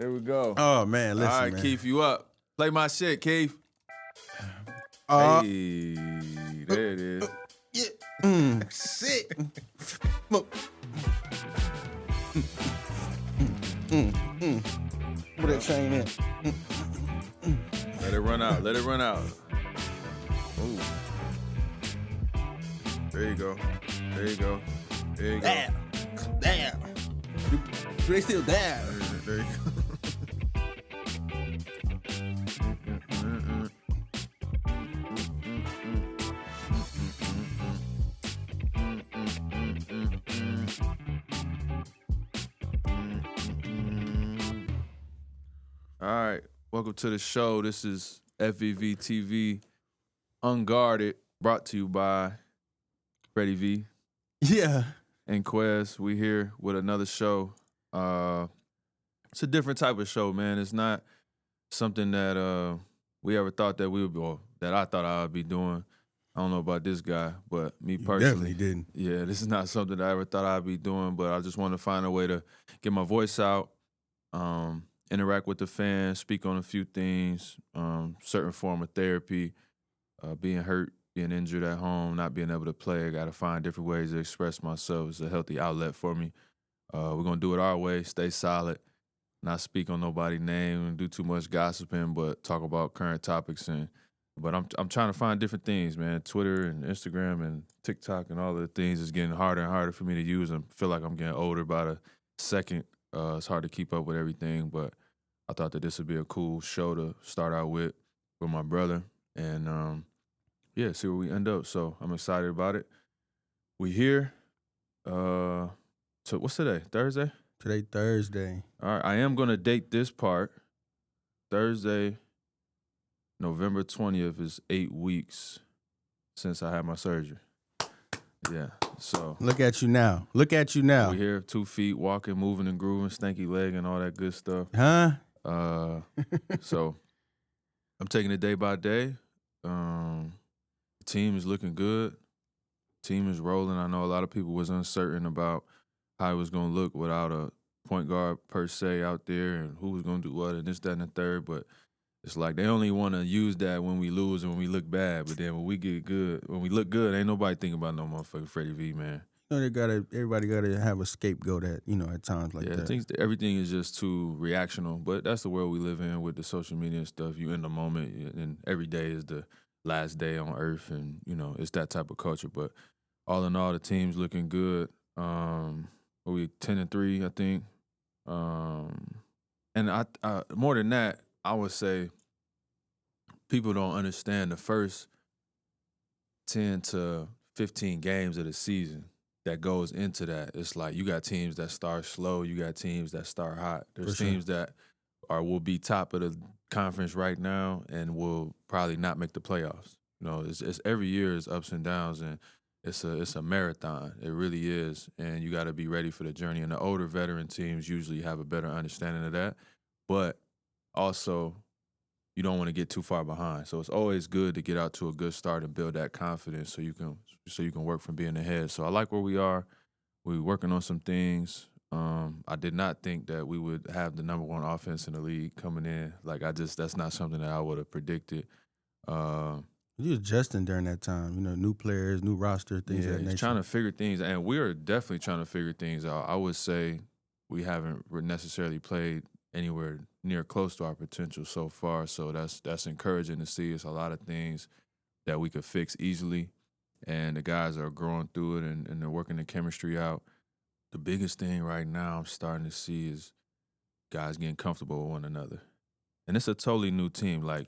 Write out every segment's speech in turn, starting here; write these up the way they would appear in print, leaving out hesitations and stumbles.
Here we go. Oh, man, listen, All right, man. Keith, you up. Play my shit, Keith. Hey, there it is. Yeah. Shit. Put that chain in. Let it run out. Let it run out. Ooh. There you go. There you go. There you go. Damn. They still down. There you go. All right, welcome to the show. This is FVV TV Unguarded, brought to you by Freddie V Yeah. and Quez. We here with another show. It's a different type of show, man. It's not something that we ever thought that we would be, or that I thought I would be doing. I don't know about this guy, but me personally, Definitely didn't. yeah, this is not something that I ever thought I'd be doing, but I just want to find a way to get my voice out, interact with the fans, speak on a few things, certain form of therapy, being hurt, being injured at home, not being able to play. I got to find different ways to express myself. It's a healthy outlet for me. We're going to do it our way, stay solid, not speak on nobody's name and do too much gossiping, but talk about current topics. But I'm trying to find different things, man. Twitter and Instagram and TikTok and all of the things is getting harder and harder for me to use. I feel like I'm getting older by the second. It's hard to keep up with everything, but I thought that this would be a cool show to start out with my brother. And, yeah, see where we end up. So I'm excited about it. We here. So what's today? Thursday? Today, Thursday. All right, I am going to date this part. Thursday, November 20th is 8 weeks since I had my surgery. Yeah, so. Look at you now. Look at you now. We're here, 2 feet, walking, moving and grooving, stanky leg and all that good stuff. Huh? So I'm taking it day by day. The team is looking good. Team is rolling. I know a lot of people was uncertain about how it was going to look without a point guard per se out there and who was going to do what and this, that, and the third. But it's like they only want to use that when we lose and when we look bad. But then when we get good, when we look good, ain't nobody thinking about no motherfucking Freddie V, man. You know, everybody gotta have a scapegoat at times like that. I think everything is just too reactional, but that's the world we live in with the social media and stuff. You in the moment, and every day is the last day on earth, and it's that type of culture. But all in all, the team's looking good. We 10-3, I think. And I more than that, I would say people don't understand the first 10 to 15 games of the season that goes into that. It's like you got teams that start slow, you got teams that start hot. There's teams that will be top of the conference right now and will probably not make the playoffs. It's every year is ups and downs, and it's a marathon. It really is, and you got to be ready for the journey. And the older veteran teams usually have a better understanding of that, but also you don't want to get too far behind. So it's always good to get out to a good start and build that confidence so you can work from being ahead. So I like where we are. We're working on some things. I did not think that we would have the number one offense in the league coming in. That's not something that I would have predicted. You adjusting during that time, new players, new roster, things of that nature. Trying to figure things, and we are definitely trying to figure things out. I would say we haven't necessarily played anywhere near close to our potential so far, so that's encouraging to see. It's a lot of things that we could fix easily, and the guys are growing through it, and they're working the chemistry out. The biggest thing right now I'm starting to see is guys getting comfortable with one another, and it's a totally new team. Like,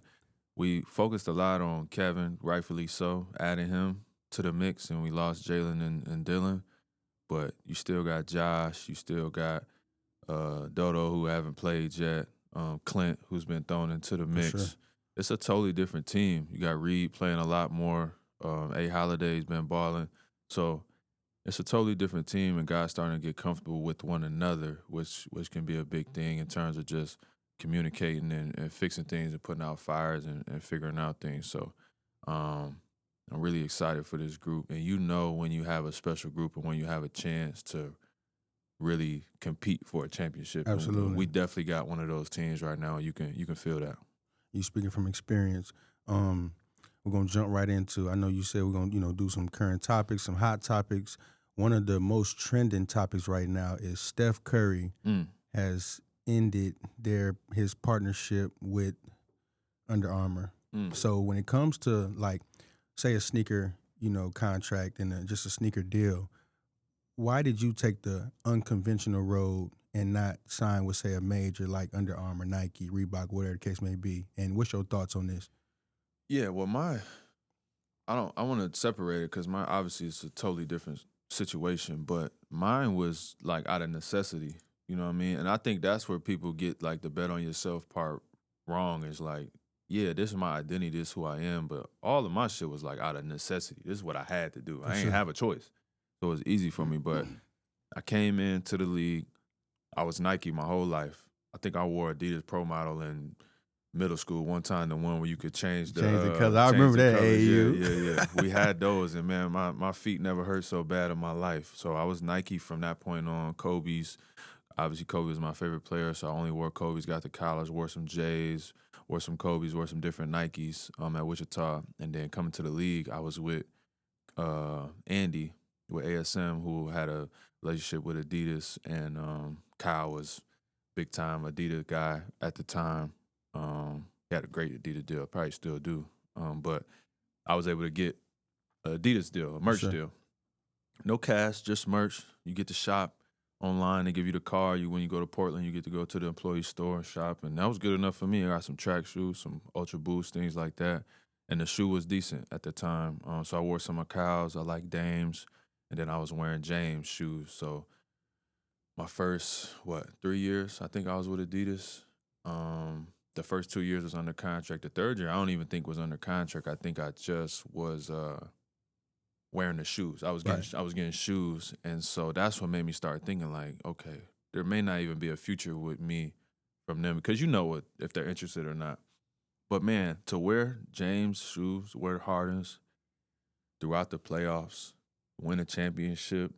we focused a lot on Kevin, rightfully so, adding him to the mix, and we lost Jalen and Dylan, but you still got Josh, you still got Dodo, who haven't played yet, Clint, who's been thrown into the mix. Sure. It's a totally different team. You got Reed playing a lot more. A Holiday's been balling. So it's a totally different team, and guys starting to get comfortable with one another, which can be a big thing in terms of just communicating and fixing things and putting out fires and figuring out things. So I'm really excited for this group. And when you have a special group and when you have a chance to really compete for a championship. Absolutely. And we definitely got one of those teams right now. You can feel that. You speaking from experience. We're gonna jump right into. I know you said we're gonna do some current topics, some hot topics. One of the most trending topics right now is Steph Curry has ended his partnership with Under Armour. So when it comes to like, say a sneaker, contract and just a sneaker deal, why did you take the unconventional road and not sign with, say, a major like Under Armour, Nike, Reebok, whatever the case may be? And what's your thoughts on this? Yeah, well, I want to separate it because obviously it's a totally different situation, but mine was like out of necessity. You know what I mean? And I think that's where people get like the bet on yourself part wrong. Is like, yeah, this is my identity, this is who I am, but all of my shit was like out of necessity. This is what I had to do. I ain't have a choice. So it was easy for me. But I came into the league. I was Nike my whole life. I think I wore Adidas Pro Model in middle school one time, the one where you could change the color. I remember that. AAU. Yeah. We had those, and man, my feet never hurt so bad in my life. So I was Nike from that point on. Kobe's. Obviously, Kobe was my favorite player, so I only wore Kobe's. Got to college, wore some J's, wore some Kobe's, wore some different Nikes at Wichita. And then coming to the league, I was with Andy, with ASM, who had a relationship with Adidas, and Kyle was big-time Adidas guy at the time. He had a great Adidas deal, probably still do. But I was able to get an Adidas deal, a merch deal. No cash, just merch. You get to shop online. They give you the card. When you go to Portland, you get to go to the employee store and shop. And that was good enough for me. I got some track shoes, some Ultra Boost, things like that. And the shoe was decent at the time. So I wore some of Kyle's. I like Dame's. And then I was wearing James' shoes. So my first, 3 years, I think I was with Adidas. The first 2 years was under contract. The third year, I don't even think was under contract. I think I just was wearing the shoes. I was getting shoes, and so that's what made me start thinking like, okay, there may not even be a future with me from them because you know if they're interested or not. But man, to wear James shoes, wear Hardens throughout the playoffs, win a championship,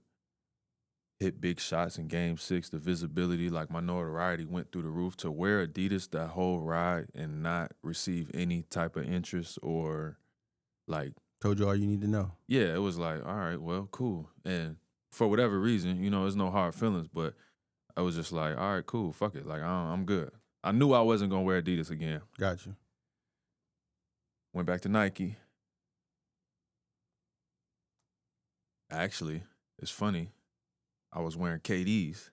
hit big shots in Game 6, the visibility, like my notoriety went through the roof. To wear Adidas that whole ride and not receive any type of interest or like. Told you all you need to know. Yeah, it was like, all right, well, cool. And for whatever reason, there's no hard feelings, but I was just like, all right, cool, fuck it. Like, I'm good. I knew I wasn't going to wear Adidas again. Got you. Went back to Nike. Actually, it's funny. I was wearing KDs,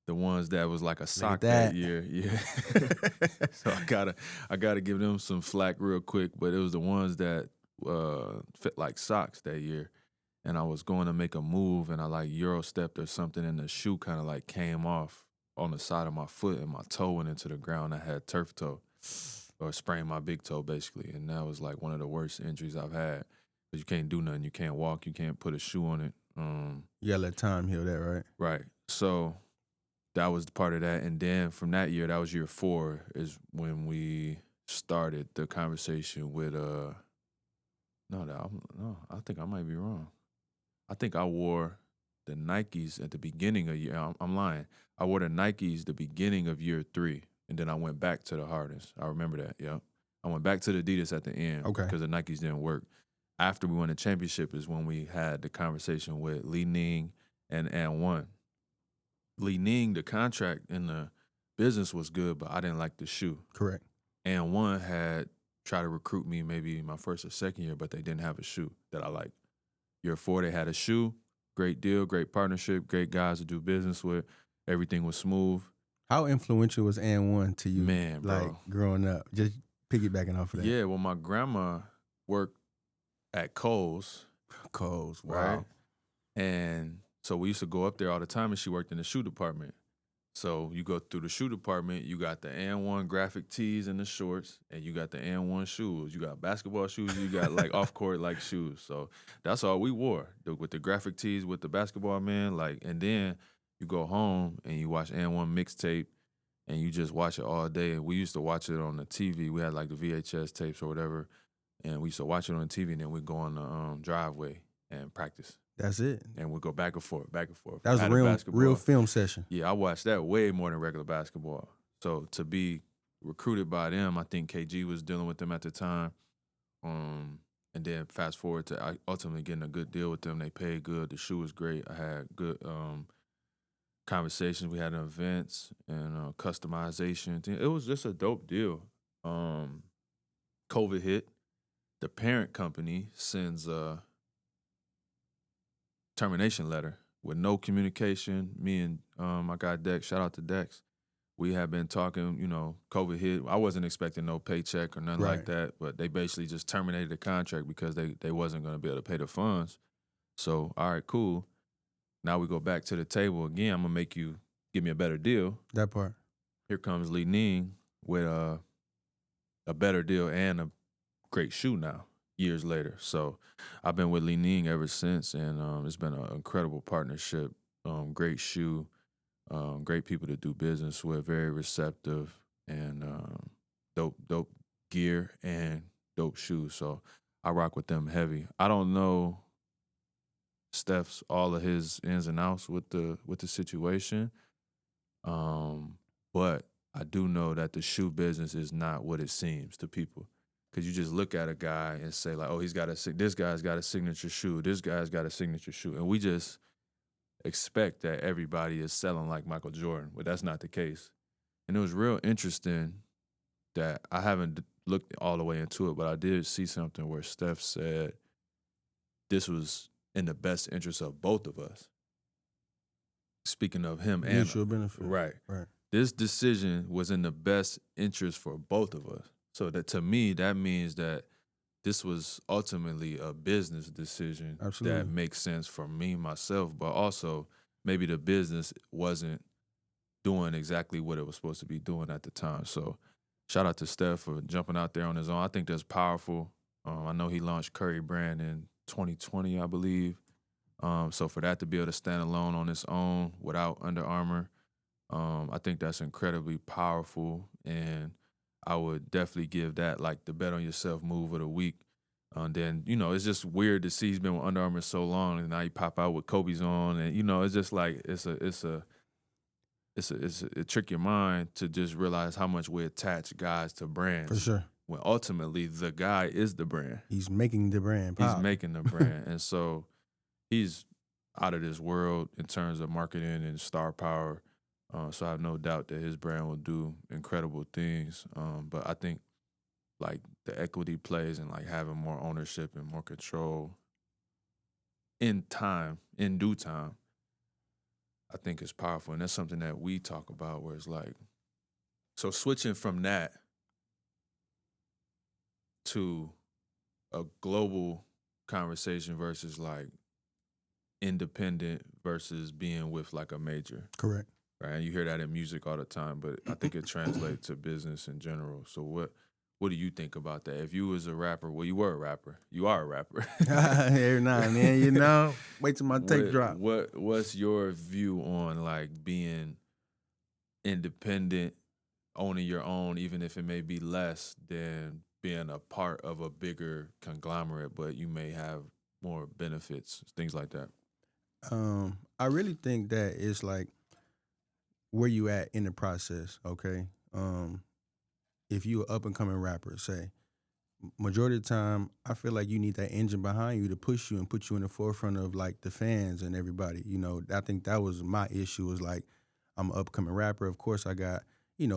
the ones that was like a sock that year. Yeah. So I gotta give them some flack real quick, but it was the ones that fit like socks that year. And I was going to make a move, and I like Euro stepped or something, and the shoe kind of like came off on the side of my foot, and my toe went into the ground. I had turf toe, or sprained my big toe basically, and that was like one of the worst injuries I've had. Because you can't do nothing, you can't walk, you can't put a shoe on it. You gotta let time heal that, right? Right. So that was part of that, and then from that year, that was year 4, is when we started the conversation with I think I might be wrong. I think I wore the Nikes at the beginning of year. I'm lying. I wore the Nikes the beginning of year 3, and then I went back to the Hardens. I remember that. Yeah, I went back to the Adidas at the end because the Nikes didn't work. After we won the championship is when we had the conversation with Li Ning and An1. Li Ning, the contract in the business was good, but I didn't like the shoe. Correct. An1 had tried to recruit me maybe my first or second year, but they didn't have a shoe that I liked. Year 4, they had a shoe. Great deal, great partnership, great guys to do business with. Everything was smooth. How influential was An1 to you? Man, bro. Like growing up, just piggybacking off of that. Yeah, well, my grandma worked at Kohl's. Kohl's, wow. Right? And so we used to go up there all the time, and she worked in the shoe department. So you go through the shoe department, you got the An1 graphic tees and the shorts, and you got the An1 shoes. You got basketball shoes, you got like off-court like shoes. So that's all we wore, with the graphic tees with the basketball man. And then you go home and you watch An1 mixtape, and you just watch it all day. And we used to watch it on the TV. We had like the VHS tapes or whatever, and we used to watch it on the TV, and then we'd go on the driveway and practice. That's it. And we'll go back and forth, back and forth. That was a real film session. Yeah, I watched that way more than regular basketball. So to be recruited by them, I think KG was dealing with them at the time. And then fast forward to ultimately getting a good deal with them. They paid good. The shoe was great. I had good conversations. We had events and customization. It was just a dope deal. COVID hit. The parent company sends a termination letter with no communication. Me and my guy Dex, shout out to Dex. We had been talking, COVID hit. I wasn't expecting no paycheck or nothing like that, but they basically just terminated the contract because they wasn't going to be able to pay the funds. So, all right, cool. Now we go back to the table again. I'm going to make you give me a better deal. That part. Here comes Li Ning with a better deal and a great shoe now, years later. So I've been with Li Ning ever since, and it's been an incredible partnership. Great shoe. Great people to do business with, very receptive, and dope gear and dope shoes. So I rock with them heavy. I don't know Steph's all of his ins and outs with the situation, but I do know that the shoe business is not what it seems to people. Because you just look at a guy and say like, oh, this guy's got a signature shoe. This guy's got a signature shoe, and we just expect that everybody is selling like Michael Jordan, but that's not the case. And it was real interesting that I haven't looked all the way into it, but I did see something where Steph said this was in the best interest of both of us. Speaking of him and mutual benefit. Right. This decision was in the best interest for both of us. So that to me, that means that this was ultimately a business decision that makes sense for me, myself, but also maybe the business wasn't doing exactly what it was supposed to be doing at the time. So shout out to Steph for jumping out there on his own. I think that's powerful. I know he launched Curry brand in 2020, I believe. So for that to be able to stand alone on its own without Under Armour, I think that's incredibly powerful, and I would definitely give that like the bet on yourself move of the week. Then, it's just weird to see he's been with Under Armour so long, and now he pop out with Kobe's on, and it's just like it trick your mind to just realize how much we attach guys to brands. For sure. When ultimately the guy is the brand. He's making the brand pop. He's making the brand, and so he's out of this world in terms of marketing and star power. So I have no doubt that his brand will do incredible things. But I think like the equity plays and like having more ownership and more control in due time, I think is powerful. And that's something that we talk about where it's like, so switching from that to a global conversation versus like independent versus being with like a major. Correct. Right. And you hear that in music all the time, but I think it translates to business in general. So what do you think about that? If you was a rapper, well, you were a rapper. You are a rapper. Every now and then, wait till my tape drop. What's your view on like being independent, owning your own, even if it may be less than being a part of a bigger conglomerate, but you may have more benefits, things like that? I really think that it's like where you at in the process, okay? If you an up-and-coming rapper, say, majority of the time, I feel like you need that engine behind you to push you and put you in the forefront of, like, the fans and everybody. I think that was my issue, was, like, I'm an up-and-coming rapper. Of course, I got,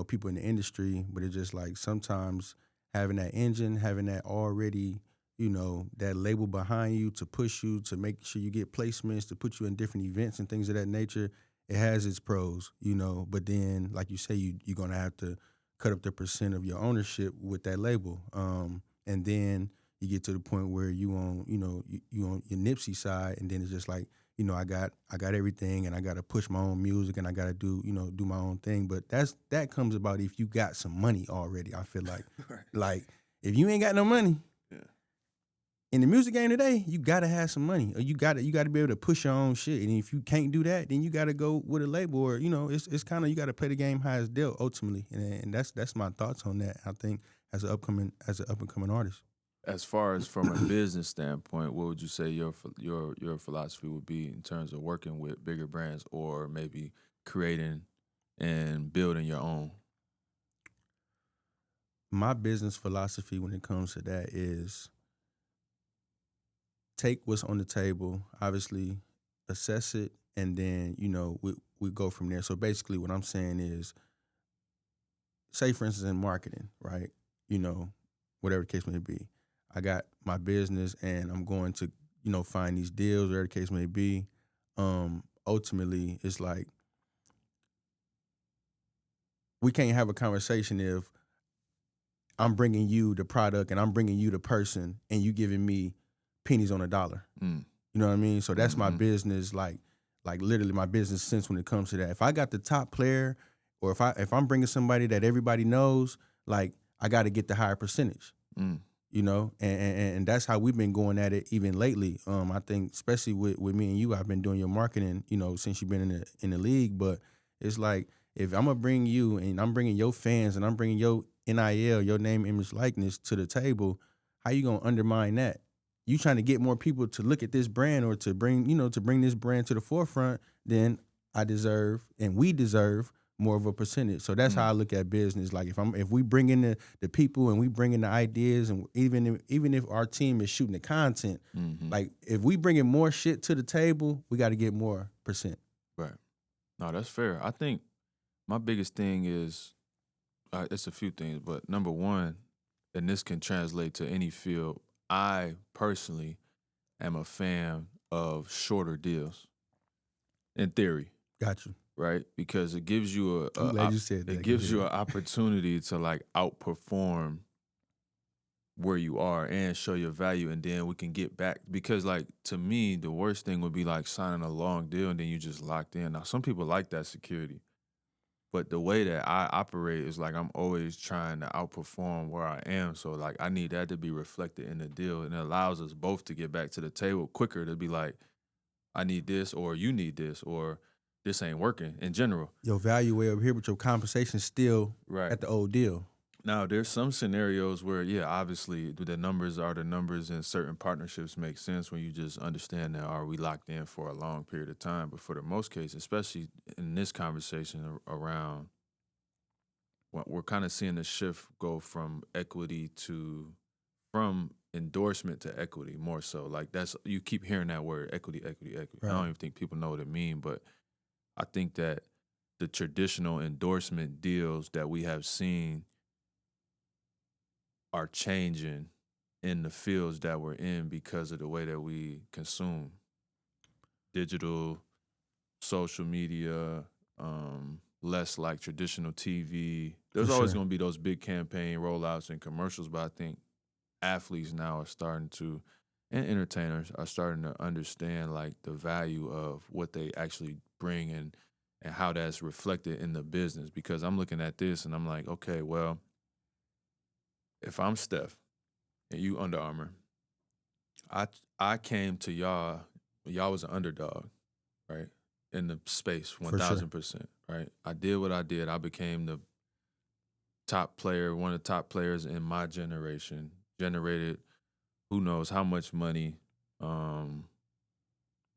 people in the industry, but it's just, like, sometimes having that engine, having that already, that label behind you to push you, to make sure you get placements, to put you in different events and things of that nature, it has its pros, But then, like you say, you're going to have to cut up the percent of your ownership with that label. And then you get to the point where you on your Nipsey side, and then it's just like, I got everything, and I got to push my own music, and I got to do my own thing. But that comes about if you got some money already. I feel like, Right. Like if you ain't got no money, Yeah. in the music game today, you gotta have some money, or you gotta be able to push your own shit. And if you can't do that, then you gotta go with a label, or it's kind of, you gotta play the game how it's dealt ultimately. And that's my thoughts on that. I think as an up and coming artist. As far as from a business standpoint, what would you say your philosophy would be in terms of working with bigger brands or maybe creating and building your own? My business philosophy when it comes to that is take what's on the table, obviously assess it, and then, we go from there. So basically what I'm saying is, say for instance in marketing, right? You know, whatever the case may be. I got my business and I'm going to, find these deals, whatever the case may be. Ultimately it's like we can't have a conversation if I'm bringing you the product and I'm bringing you the person and you giving me pennies on a dollar. Mm. You know what I mean? So that's my Mhm. business, like literally my business sense when it comes to that. If I got the top player, or if I'm bringing somebody that everybody knows, like I got to get the higher percentage. Mm. And that's how we've been going at it even lately. I think especially with me and you, I've been doing your marketing, since you've been in the league. But it's like if I'm gonna bring you and I'm bringing your fans and I'm bringing your NIL, your name, image, likeness to the table, how you gonna undermine that? You trying to get more people to look at this brand or to bring this brand to the forefront, then I deserve and we deserve more of a percentage. So that's how I Mm. look at business. Like if we bring in the people and we bring in the ideas, and even if our team is shooting the content, Mhm. like if we bringing more shit to the table, we got to get more percent. Right. No, that's fair. I think my biggest thing is it's a few things, but number one, and this can translate to any field. I personally am a fan of shorter deals in theory, Got you. right? Because it gives you I'm glad you said it that. 'Cause gives you an opportunity to like outperform where you are and show your value, and then we can get back. Because like to me, the worst thing would be like signing a long deal and then you just locked in. Now some people like that security. But the way that I operate is like I'm always trying to outperform where I am. So like I need that to be reflected in the deal. And it allows us both to get back to the table quicker to be like, I need this or you need this or this ain't working in general. your value way over here, but your compensation still Right. at the old deal. Now there's some scenarios where, yeah, obviously the numbers are the numbers and certain partnerships make sense when you just understand that are we locked in for a long period of time. But for the most case, especially in this conversation around we're kind of seeing the shift go from from endorsement to equity more so. Like that's you keep hearing that word equity, equity, equity. I don't Right. even think people know what it means, but I think that the traditional endorsement deals that we have seen are changing in the fields that we're in because of the way that we consume digital, social media, less like traditional TV. For There's always sure. going to be those big campaign rollouts and commercials, but I think athletes now are starting to, and entertainers are starting to understand like the value of what they actually bring and how that's reflected in the business. Because I'm looking at this and I'm like, okay, well, if I'm Steph and you Under Armour, I I came to y'all was an underdog, right? In the space, For sure. 1000%, right? I did what I did. I became the top player, one of the top players in my generation, generated who knows how much money, um,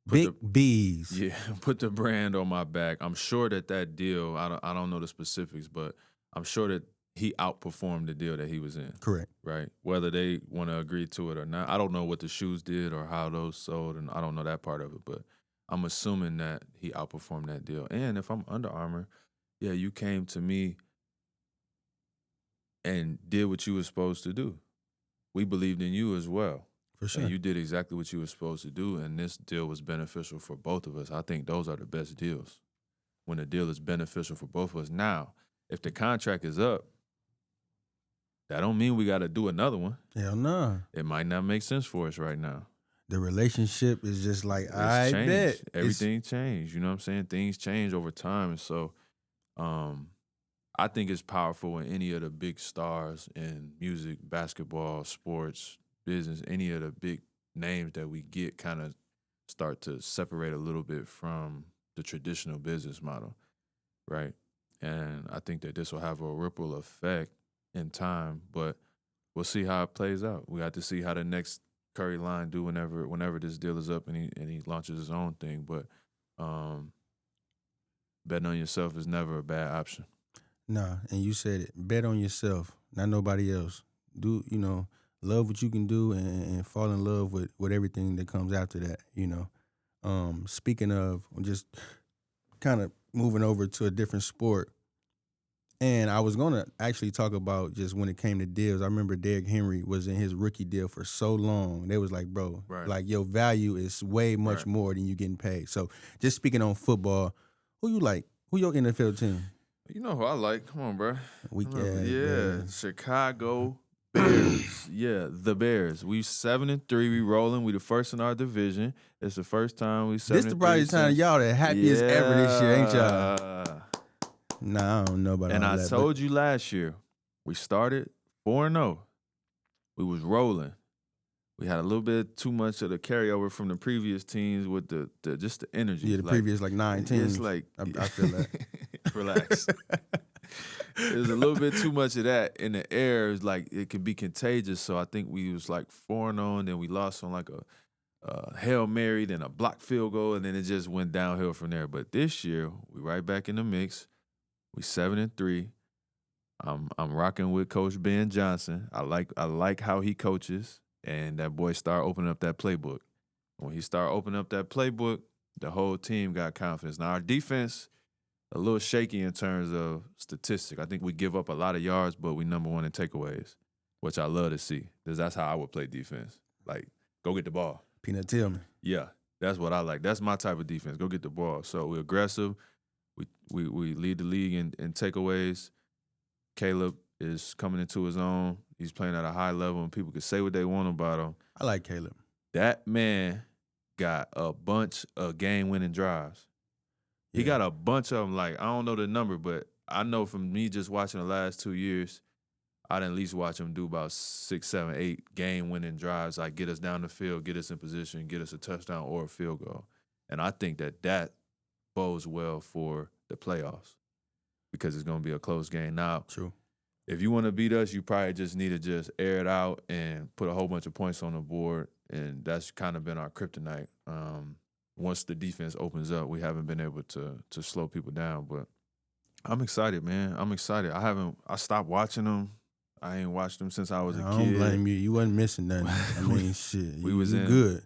put Big the B's. yeah, put the brand on my back. I'm sure that deal, I don't know the specifics, but I'm sure that he outperformed the deal that he was in. Correct. Right. Whether they want to agree to it or not. I don't know what the shoes did or how those sold, and I don't know that part of it, but I'm assuming that he outperformed that deal. And if I'm Under Armour, yeah, you came to me and did what you were supposed to do. We believed in you as well. For And sure. you did exactly what you were supposed to do, and this deal was beneficial for both of us. I think those are the best deals when the deal is beneficial for both of us. Now, if the contract is up, that don't mean we got to do another one. Hell nah. It might not make sense for us right now. The relationship is just like, It's I bet. changed. Everything changed. You know what I'm saying? Things change over time. And so um, I think it's powerful when any of the big stars in music, basketball, sports, business, any of the big names that we get kind of start to separate a little bit from the traditional business model, right? And I think that this will have a ripple effect in time. But we'll see how it plays out. We got to see how the next Curry line do whenever this deal is up and he launches his own thing. But betting on yourself is never a bad option. Nah, and you said it. Bet on yourself, not nobody else. Do love what you can do and fall in love with everything that comes after that. Speaking of, just kind of moving over to a different sport. And I was going to actually talk about just when it came to deals. I remember Derrick Henry was in his rookie deal for so long. They was like, bro, Right. like your value is way much more than you getting paid. So just speaking on football, who you like? Who your NFL team? You know who I like. Come on, bro. Man. Chicago Bears. Yeah, the Bears. We 7-3. We rolling. We the first in our division. It's the first time we 7-3. This the probably time y'all the happiest ever this year, ain't y'all? Nah, I don't know about and all I that. told you last year, we started 4-0. We was rolling. We had a little bit too much of the carryover from the previous teams with the just the energy. Yeah, the previous 9 teams. It's like I feel that. Relax. There's a little bit too much of that in the air. It's like it can be contagious. So I think we was like 4-0, and then we lost on like a Hail Mary, then a blocked field goal, and then it just went downhill from there. But this year, we right back in the mix. We 7-3. I'm rocking with Coach Ben Johnson. I like how he coaches, and that boy start opening up that playbook. When he start opening up that playbook, the whole team got confidence. Now our defense a little shaky in terms of statistic. I think we give up a lot of yards, but we number one in takeaways, which I love to see because that's how I would play defense. Like, go get the ball. Peanut Tillman. Yeah, that's what I like. That's my type of defense. Go get the ball. So we're aggressive. We lead the league in takeaways. Caleb is coming into his own. He's playing at a high level, and people can say what they want about him. I like Caleb. That man got a bunch of game-winning drives. He got a bunch of them. Like, I don't know the number, but I know from me just watching the last 2 years, I didn't at least watch him do about 6, 7, 8 game-winning drives, like get us down the field, get us in position, get us a touchdown or a field goal. And I think that bodes well for the playoffs because it's going to be a close game. Now, True. If you want to beat us, you probably just need to just air it out and put a whole bunch of points on the board, and that's kind of been our kryptonite. Once the defense opens up, we haven't been able to slow people down. But I'm excited, man. I'm excited. I stopped watching them. I ain't watched them since I was a kid. I don't blame you. You wasn't missing nothing. I mean, shit. We was good.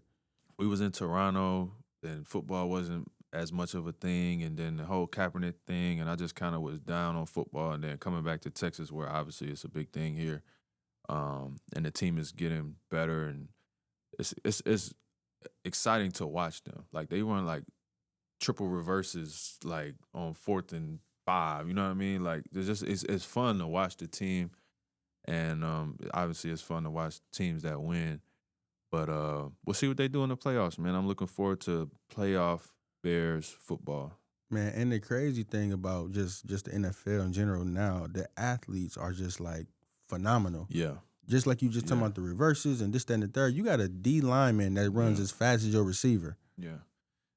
We was in Toronto, and football wasn't as much of a thing, and then the whole Kaepernick thing, and I just kind of was down on football, and then coming back to Texas, where obviously it's a big thing here, and the team is getting better, and it's exciting to watch them. Like, they run like triple reverses, like on 4th and 5. You know what I mean? Like, it's fun to watch the team, and obviously it's fun to watch teams that win. But we'll see what they do in the playoffs, man. I'm looking forward to playoff Bears football. Man, and the crazy thing about just the NFL in general now, the athletes are just like phenomenal. Yeah. Just like you just talking about the reverses and this, that, and the third. You got a D lineman that runs as fast as your receiver. Yeah.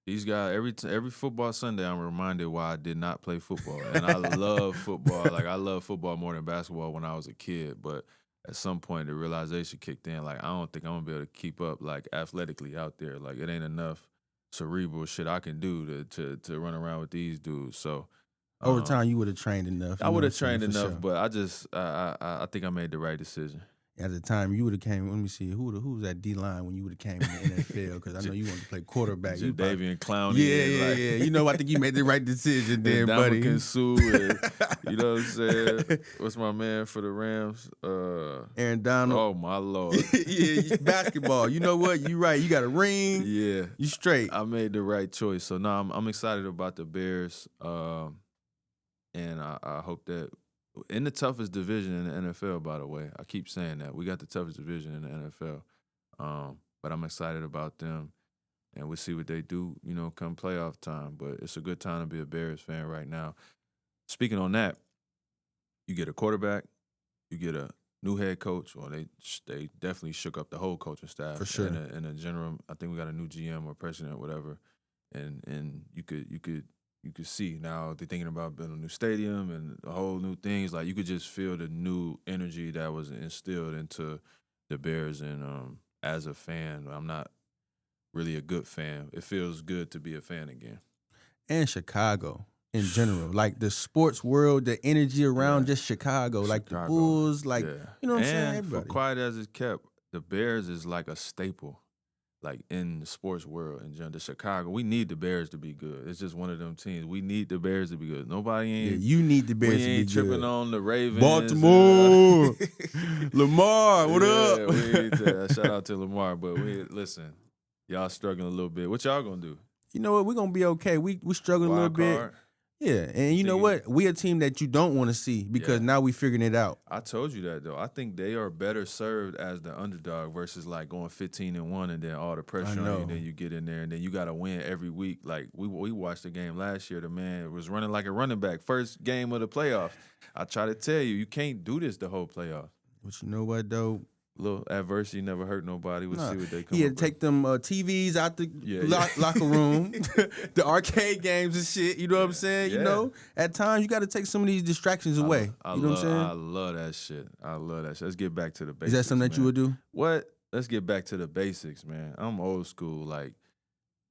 These guys, every football Sunday, I'm reminded why I did not play football. And I love football. Like, I love football more than basketball when I was a kid. But at some point, the realization kicked in. Like, I don't think I'm going to be able to keep up, like, athletically out there. Like, it ain't enough cerebral shit I can do to run around with these dudes. So over time, you would have trained enough. I would have trained enough, sure. but I think I made the right decision. At the time, you would have came. Let me see who was that D line when you would have came in the NFL? Because I know you wanted to play quarterback. Davian Clowney. Yeah. You know, I think you made the right decision there, buddy. Sue, and, you know what I'm saying? What's my man for the Rams? Aaron Donald. Oh my Lord. Yeah, basketball. You know what? You right. You got a ring. Yeah, you straight. I made the right choice. So now I'm excited about the Bears, and I hope that. In the toughest division in the NFL, by the way. I keep saying that. We got the toughest division in the NFL. But I'm excited about them, and we'll see what they do, come playoff time. But it's a good time to be a Bears fan right now. Speaking on that, you get a quarterback, you get a new head coach, or they definitely shook up the whole coaching staff. For sure. In a general, I think we got a new GM or president or whatever, and you could you could see now they're thinking about building a new stadium and a whole new things. Like you could just feel the new energy that was instilled into the Bears. And as a fan, I'm not really a good fan. It feels good to be a fan again. And Chicago in general, like the sports world, the energy around Yeah. just Chicago, like the Chicago, Bulls, like yeah. you know what I'm saying. And for Everybody. quiet as it's kept, the Bears is like a staple, like in the sports world in general. The Chicago, we need the Bears to be good. It's just one of them teams. We need the Bears to be good. Nobody Yeah, ain't. you need the Bears We to be ain't tripping good. on the Ravens. Baltimore, Lamar, what up? We need to, shout out to Lamar, but listen, y'all struggling a little bit. What y'all gonna do? You know what? We're gonna be okay. We struggling a little Wild bit. card? Yeah, and you know what? We a team that you don't want to see because now we figuring it out. I told you that though. I think they are better served as the underdog versus like going 15-1 and then all the pressure on you. Then you get in there and then you got to win every week. Like we watched the game last year. The man was running like a running back. First game of the playoffs. I try to tell you, you can't do this the whole playoffs. But you know what though? Little adversity never hurt nobody. We'll see what they come. He had to take them TVs out the locker room, the arcade games and shit. You know what I'm saying? You know, at times you got to take some of these distractions away. You know what I'm saying? I love that shit. Let's get back to the basics. Is that something that you would do? What? Let's get back to the basics, man. I'm old school. Like,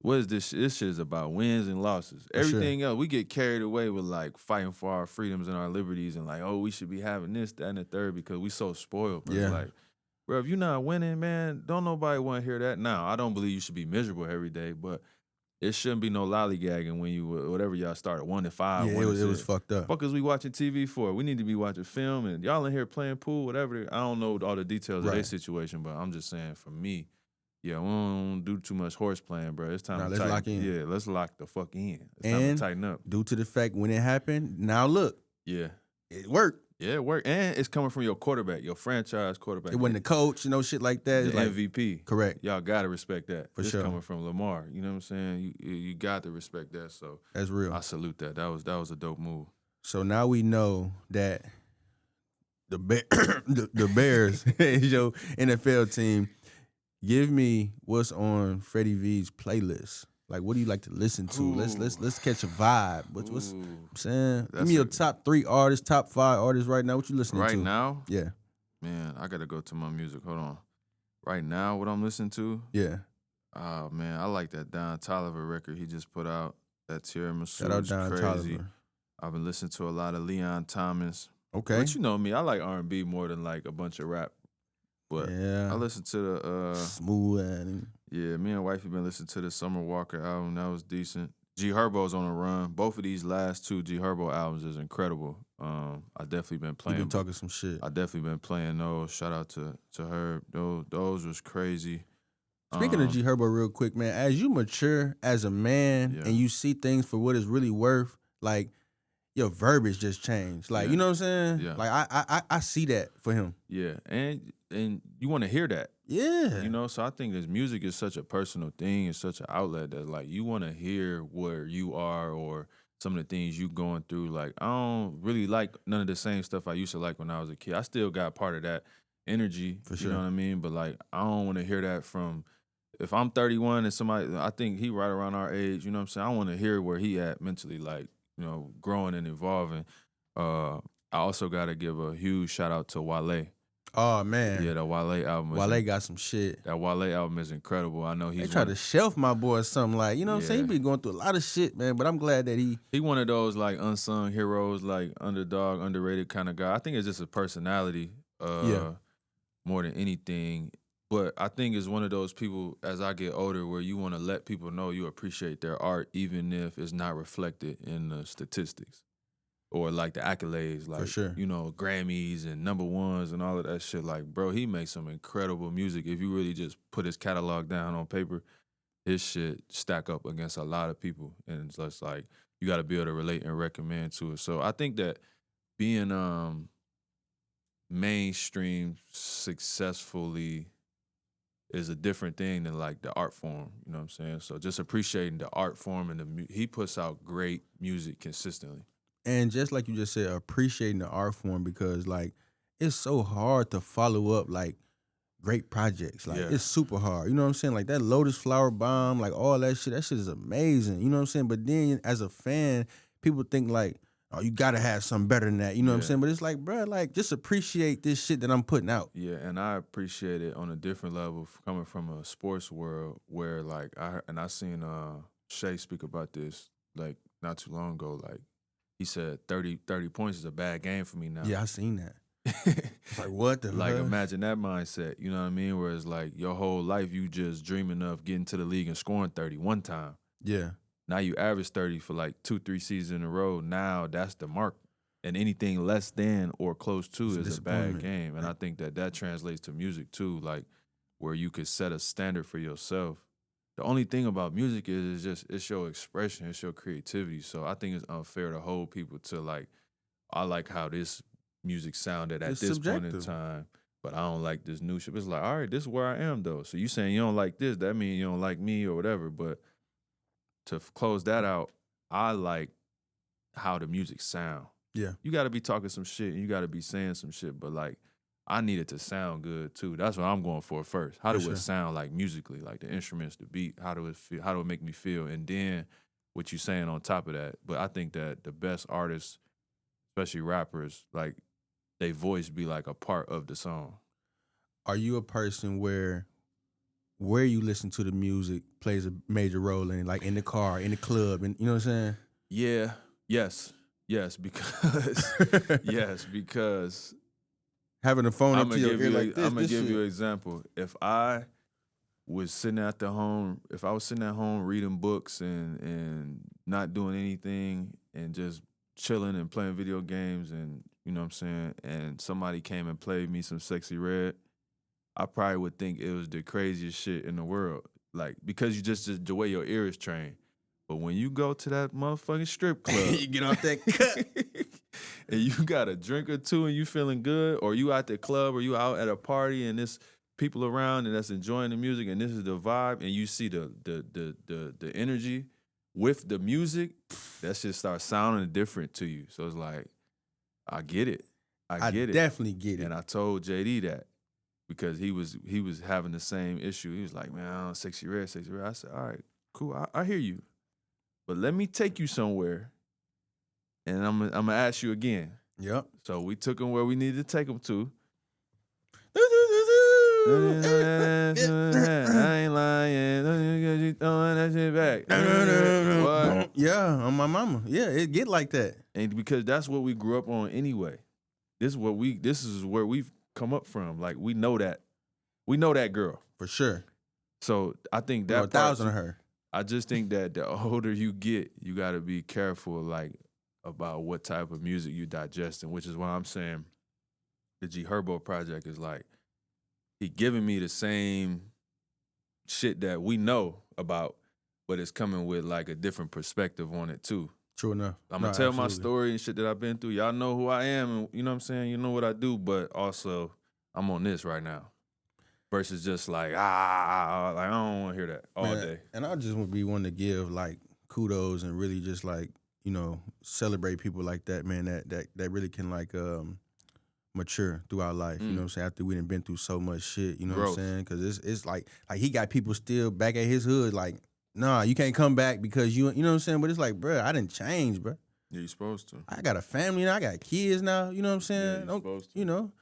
what is this? This shit is about wins and losses. Everything else, we get carried away with like fighting for our freedoms and our liberties and like, oh, we should be having this, that, and the third because we so spoiled. Bro. Yeah. Like, bro, if you're not winning, man, don't nobody want to hear that. Now, I don't believe you should be miserable every day, but it shouldn't be no lollygagging when you whatever y'all started 1-5. Yeah, it was fucked up. Fuck is we watching TV for? We need to be watching film and y'all in here playing pool, whatever. I don't know all the details of their situation, but I'm just saying for me, we don't do too much horse playing, bro. It's time to let's lock in. Yeah, let's lock the fuck in. It's time to tighten up. Due to the fact when it happened, now look. Yeah. It worked. Yeah, it worked. And it's coming from your quarterback, your franchise quarterback. It wasn't the coach, shit like that. The MVP. Correct. Y'all got to respect that. For it's sure. coming from Lamar. You know what I'm saying? You got to respect that. So that's real. I salute that. That was a dope move. So now we know that the Bears is your NFL team. Give me what's on Freddie V's playlist. Like, what do you like to listen to? Ooh. Let's catch a vibe. What's I'm saying? That's Give me your top 3 artists, top 5 artists right now. What you listening to? Right now? Yeah. Man, I gotta go to my music. Hold on. Right now, what I'm listening to? Yeah. Oh man, I like that Don Toliver record he just put out. That Tiramisu. Shout out Don crazy. Toliver. I've been listening to a lot of Leon Thomas. Okay. But you know me, I like R&B more than like a bunch of rap. But yeah. I listen to the Smooth and yeah, me and wifey been listening to the Summer Walker album. That was decent. G Herbo's on a run. Both of these last 2 G Herbo albums is incredible. I definitely been playing. You been talking some shit. I definitely been playing those. Shout out to her. Those was crazy. Speaking of G Herbo real quick, man, as you mature as a man and you see things for what it's really worth, like your verbiage just changed. Like, you know what I'm saying? Yeah. Like I see that for him. Yeah. And you want to hear that. Yeah. You know, so I think this music is such a personal thing. It's such an outlet that like you want to hear where you are or some of the things you going through. Like I don't really like none of the same stuff I used to like when I was a kid. I still got part of that energy. For sure. You know what I mean? But like I don't want to hear that from if I'm 31 and somebody, I think he right around our age, you know what I'm saying? I want to hear where he at mentally, like, you know, growing and evolving. I also got to give a huge shout out to Wale. Oh, man. Yeah, that Wale album. Wale got some shit. That Wale album is incredible. I know he's They tried to shelf my boy or something like, you know what I'm saying? He been going through a lot of shit, man, but I'm glad that he one of those, like, unsung heroes, like, underdog, underrated kind of guy. I think it's just a personality more than anything. But I think it's one of those people, as I get older, where you want to let people know you appreciate their art, even if it's not reflected in the statistics or like the accolades, like, for sure. You know, Grammys and number ones and all of that shit. Like, bro, he makes some incredible music. If you really just put his catalog down on paper, his shit stack up against a lot of people. And it's just like, you got to be able to relate and recommend to it. So I think that being mainstream successfully is a different thing than like the art form, you know what I'm saying? So just appreciating the art form and he puts out great music consistently. And just like you just said, appreciating the art form because like it's so hard to follow up like great projects. Like Yeah. it's super hard. You know what I'm saying? Like that Lotus Flower Bomb, like all that shit is amazing. You know what I'm saying? But then as a fan, people think like, oh, you gotta have something better than that. You know what I'm Yeah. saying? But it's like, bro, like just appreciate this shit that I'm putting out. Yeah, and I appreciate it on a different level coming from a sports world where like I seen Shay speak about this like not too long ago. Like he said 30 points is a bad game for me now. Yeah, I seen that. It's like what the Like fuck? imagine that mindset, you know what I mean? Whereas like your whole life you just dreaming of getting to the league and scoring 30 one time. Yeah. Now you average 30 for like 2-3 seasons in a row. Now that's the mark. And anything less than or close to It's is a bad disappointment. game. And I think that translates to music too, like where you could set a standard for yourself. The only thing about music is it's your expression, it's your creativity. So I think it's unfair to hold people to like, I like how this music sounded at It's this point in subjective. time, but I don't like this new shit. It's like, all right, this is where I am though. So you saying you don't like this, that means you don't like me or whatever. But to close that out, I like how the music sound. Yeah. You got to be talking some shit and you got to be saying some shit, but like I need it to sound good too. That's what I'm going for first. How For do sure. it sound like musically, like the instruments, the beat, how do it feel, how do it make me feel? And then what you saying on top of that. But I think that the best artists, especially rappers, like they voice be like a part of the song. Are you a person where you listen to the music plays a major role in it, like in the car, in the club, and you know what I'm Yeah, yes, because because having a phone I'm up to gonna your give ear you like this? I'm gonna this give shit. you an example. If I was sitting at home reading books and not doing anything and just chilling and playing video games and you know what I'm saying, and somebody came and played me some Sexy Red, I probably would think it was the craziest shit in the world. Like, because you just the way your ear is trained. But when you go to that motherfucking strip club, You get off that cut. and you got a drink or two and you feeling good, or you out the club or you out at a party and there's people around and that's enjoying the music and this is the vibe and you see the energy with the music, that shit starts sounding different to you. So it's like, I get it. I get it. Definitely get it. And I told JD that because he was having the same issue. He was like, man, Sexy Red. I said, all right, cool. I hear you. But let me take you somewhere and I'm gonna ask you again. Yep. So we took him where we needed to take him to. I ain't lying. You throwing that shit back. What? Yeah, on my mama. Yeah, it get like that. And because that's what we grew up on anyway. This is where we've come up from. Like we know that girl. For sure. So I think that Well, 1,000 of her. I just think that the older you get, you got to be careful, like about what type of music you digesting. Which is why I'm saying the G Herbo project is like he giving me the same shit that we know about, but it's coming with like a different perspective on it too. True enough. I'm gonna tell my story and shit that I've been through. Y'all know who I am, and you know what I'm saying. You know what I do, but also I'm on this right now. Versus just like like I don't want to hear that all day. And I just would be one to give like kudos and really just like celebrate people like that, man. That really can like mature throughout life. You know what I'm saying? After we done been through so much shit, you know what I'm saying? Because it's like he got people still back at his hood like, nah, you can't come back because you know what I'm saying? But it's like, bro, I didn't change, bro. Yeah, you supposed to. I got a family now. I got kids now. You know what I'm saying? Yeah, you supposed to. You know,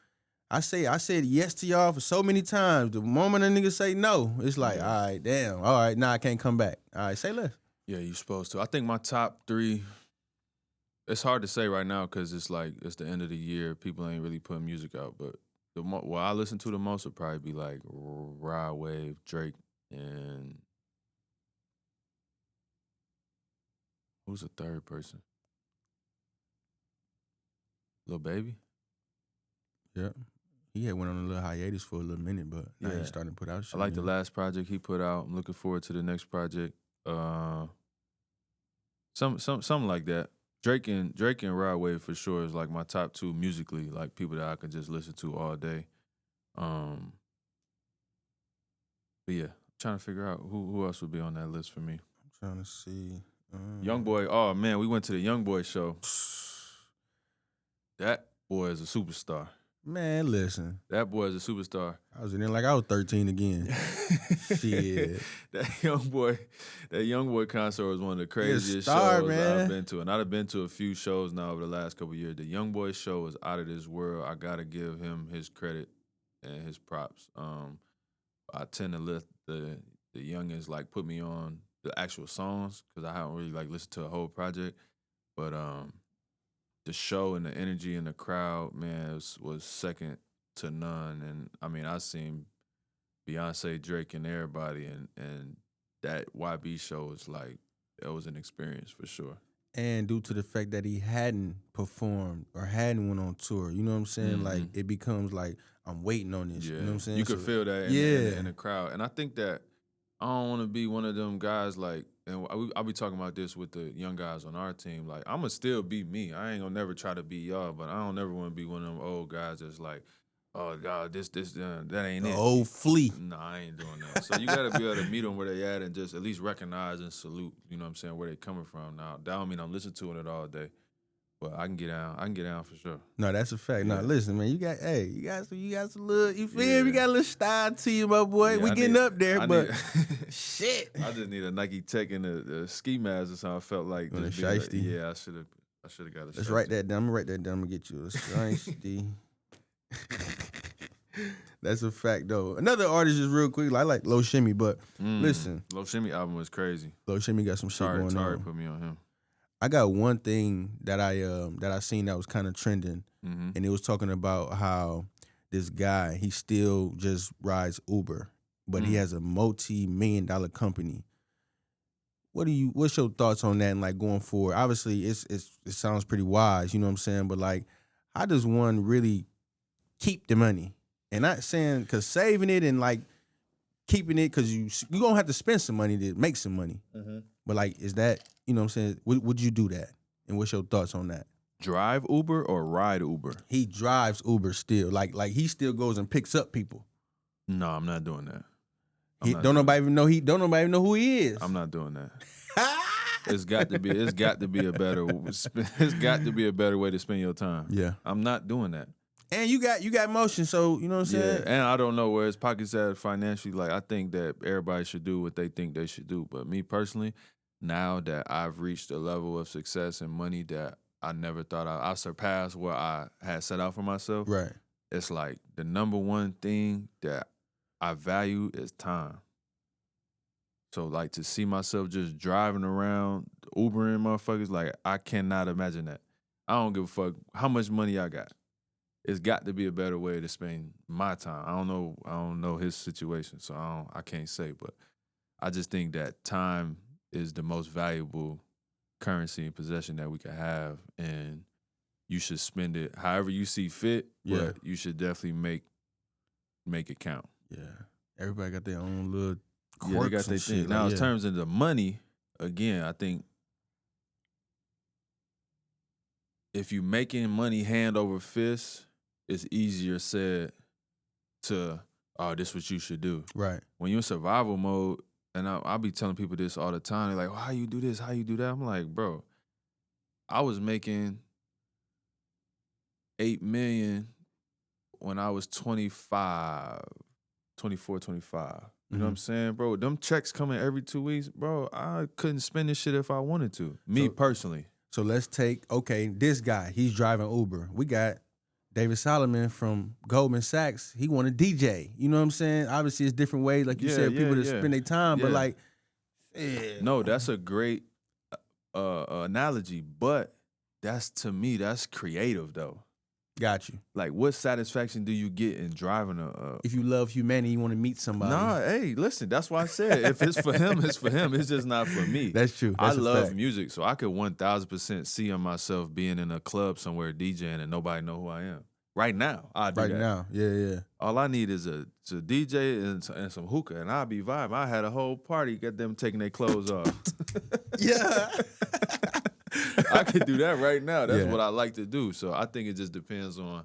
I said yes to y'all for so many times. The moment a nigga say no, it's like, all right, damn. All right, now I can't come back. All right, say less. Yeah, you supposed to. I think my top 3, it's hard to say right now because it's like it's the end of the year. People ain't really putting music out. But what I listen to the most would probably be like Ride Wave, Drake, and who's the third person? Lil Baby? Yeah. He had went on a little hiatus for a little minute, but now he's starting to put out shit. I like the last project he put out. I'm looking forward to the next project. Something like that. Drake and Ride Wave for sure is like my top 2 musically, like people that I could just listen to all day. But yeah, I'm trying to figure out who else would be on that list for me. I'm trying to see. Youngboy. Oh man, we went to the Youngboy show. That boy is a superstar. Man, listen. That boy is a superstar. I was in there like I was 13 again. Shit. That young boy concert was one of the craziest star, shows man. I've been to. And I've been to a few shows now over the last couple of years. The young boy show was out of this world. I gotta give him his credit and his props. I tend to let the youngins like put me on the actual songs because I haven't really like listened to a whole project. But the show and the energy in the crowd, man, was second to none. And I mean, I seen Beyonce, Drake, and everybody, and that YB show was like it was an experience for sure. And due to the fact that he hadn't performed or hadn't went on tour, you know what I'm saying? Like it becomes like I'm waiting on this. Yeah. You know what I'm saying? You could feel that in the crowd. And I think that I don't want to be one of them guys like, and I'll be talking about this with the young guys on our team. Like, I'm going to still be me. I ain't going to never try to be y'all, but I don't ever want to be one of them old guys that's like, oh, God, this, that ain't it. Old flea. No, I ain't doing that. So you got to be able to meet them where they at and just at least recognize and salute, you know what I'm saying, where they coming from. Now, that don't mean I'm listening to it all day. But I can get down. I can get down for sure. No, that's a fact. Yeah. No, listen, man. You got some little. You feel me? You got a little style to you, my boy. Yeah, we getting up there, but shit. I just need a Nike Tech and a ski mask or something. I felt like On a just being shiesty. yeah, I should have got a. Let's write that down. I'm gonna write that down. I'm gonna get you a shiesty. That's a fact, though. Another artist is real quick. I like Lil Shimmy, but listen, Lil Shimmy album was crazy. Lil Shimmy got some shit going Tari on. put me on him. I got one thing that I seen that was kind of trending, and it was talking about how this guy, he still just rides Uber, but he has a multi-million-dollar company. What's your thoughts on that and like going forward? Obviously, it sounds pretty wise, you know what I'm saying? But like, how does one really keep the money? And not saying because saving it and like keeping it because you gonna have to spend some money to make some money. But like, is that, you know what I'm saying? Would you do that? And what's your thoughts on that? Drive Uber or ride Uber? He drives Uber still. Like he still goes and picks up people. No, I'm not doing that. Don't nobody even know who he is. I'm not doing that. It's got to be a better way to spend your time. Yeah. I'm not doing that. And you got motion, so you know what I'm saying? Yeah, and I don't know where his pockets at financially. Like, I think that everybody should do what they think they should do. But me personally, now that I've reached a level of success and money that I never thought I surpassed what I had set out for myself. Right. It's like the number one thing that I value is time. So like to see myself just driving around, Ubering motherfuckers, like I cannot imagine that. I don't give a fuck how much money I got. It's got to be a better way to spend my time. I don't know his situation, so I can't say, but I just think that time is the most valuable currency and possession that we can have, and you should spend it however you see fit. Yeah. But you should definitely make it count. Yeah. Everybody got their own little quirks Yeah, they got their and thing. shit. Now, Like, in terms of the money, again, I think if you making money hand over fist, it's easier said to, oh, this is what you should do. right. When you're in survival mode, and I'll be telling people this all the time, they're like, well, how you do this? How you do that? I'm like, bro, I was making $8 million when I was 24, 25. You know what I'm saying, bro? Them checks coming every 2 weeks, bro. I couldn't spend this shit if I wanted to. Me personally. So let's take, this guy, he's driving Uber. We got David Solomon from Goldman Sachs. He want to DJ. You know what I'm saying? Obviously, it's different ways, like you said, people that spend their time, but like, no, that's a great analogy, but to me, that's creative though. Got you. Like, what satisfaction do you get in driving If you love humanity, you want to meet somebody. Nah, hey, listen, that's why I said if it's for him, it's for him. It's just not for me. That's true. I That's a love fact. music, so I could 1,000% see myself being in a club somewhere DJing and nobody know who I am. Right now, I do Right that. now, yeah. All I need is a DJ and some hookah, and I'll be vibing. I had a whole party, got them taking their clothes off. Yeah. I could do that right now. That's Yeah. what I like to do. So I think it just depends on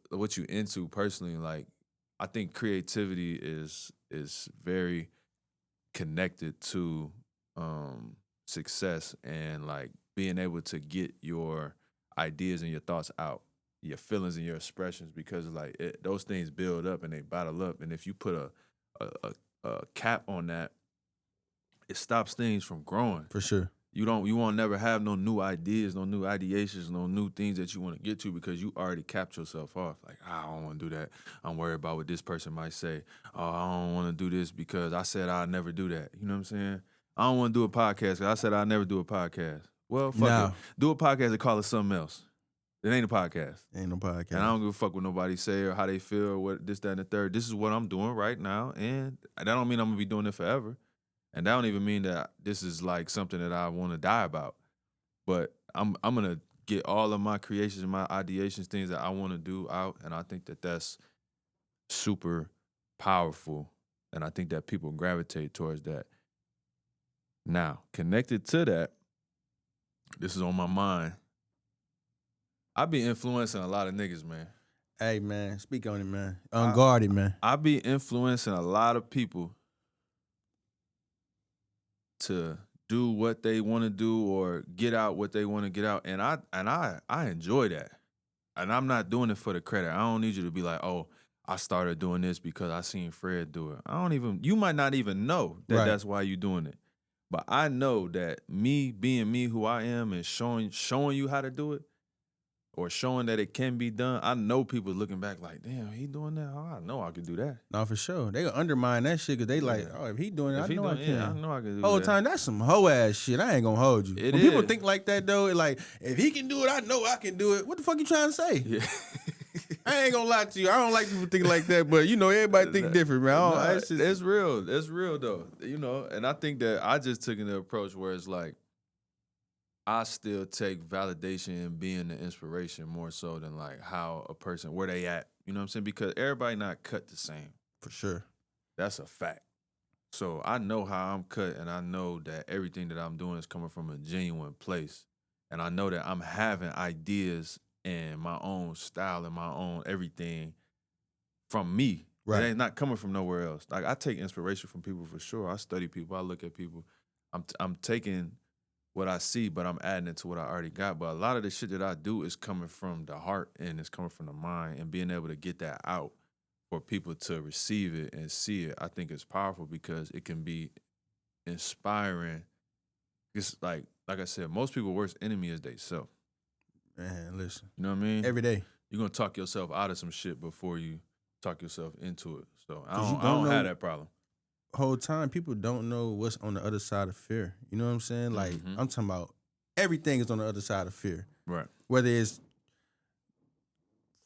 what you into personally. Like, I think creativity is very connected to success and like being able to get your ideas and your thoughts out. your feelings and your expressions, because like those things build up and they bottle up, and if you put a cap on that, it stops things from growing. For sure. You won't never have no new ideas, no new ideations, no new things that you want to get to, because you already capped yourself off. Like, I don't want to do that. I'm worried about what this person might say. Oh, I don't want to do this because I said I'd never do that. You know what I'm saying? I don't want to do a podcast because I said I'd never do a podcast. Well, fuck it. Do a podcast and call it something else. It ain't a podcast. Ain't no podcast. And I don't give a fuck what nobody say or how they feel or what this, that, and the third. This is what I'm doing right now, and that don't mean I'm going to be doing it forever. And that don't even mean that this is like something that I want to die about. But I'm gonna get all of my creations and my ideations, things that I want to do out, and I think that that's super powerful, and I think that people gravitate towards that. Now, connected to that, this is on my mind. I be influencing a lot of niggas, man. Hey, man, speak on it, man. Unguarded, man. I be influencing a lot of people to do what they want to do or get out what they want to get out, and I enjoy that, and I'm not doing it for the credit. I don't need you to be like, oh, I started doing this because I seen Fred do it. You might not even know that that's why you doing it, but I know that me being me who I am and showing you how to do it, or showing that it can be done, I know people looking back like, damn, he doing that? Oh, I know I could do that. No, for sure. They gonna undermine that shit because they like, oh, if he doing it, I know I can. I know I can do Whole that. time, that's some hoe ass shit. I ain't gonna hold you. When people think like that though, it like, if he can do it, I know I can do it. What the fuck you trying to say? Yeah. I ain't gonna lie to you. I don't like people thinking like that, but you know, everybody think different, man. It's real. It's real though. You know, and I think that I just took an approach where it's like, I still take validation in being the inspiration more so than like how a person, where they at. You know what I'm saying? Because everybody not cut the same. For sure. That's a fact. So I know how I'm cut, and I know that everything that I'm doing is coming from a genuine place. And I know that I'm having ideas and my own style and my own everything from me. Right. It ain't not coming from nowhere else. Like, I take inspiration from people for sure. I study people. I look at people. I'm taking what I see, but I'm adding it to what I already got. But a lot of the shit that I do is coming from the heart, and it's coming from the mind, and being able to get that out for people to receive it and see it, I think it's powerful because it can be inspiring. It's like I said, most people's worst enemy is they self. Man, listen. You know what I mean? Every day. You're going to talk yourself out of some shit before you talk yourself into it. So I don't have that problem. Whole time, people don't know what's on the other side of fear. You know what I'm saying? Like, I'm talking about everything is on the other side of fear. Right. Whether it's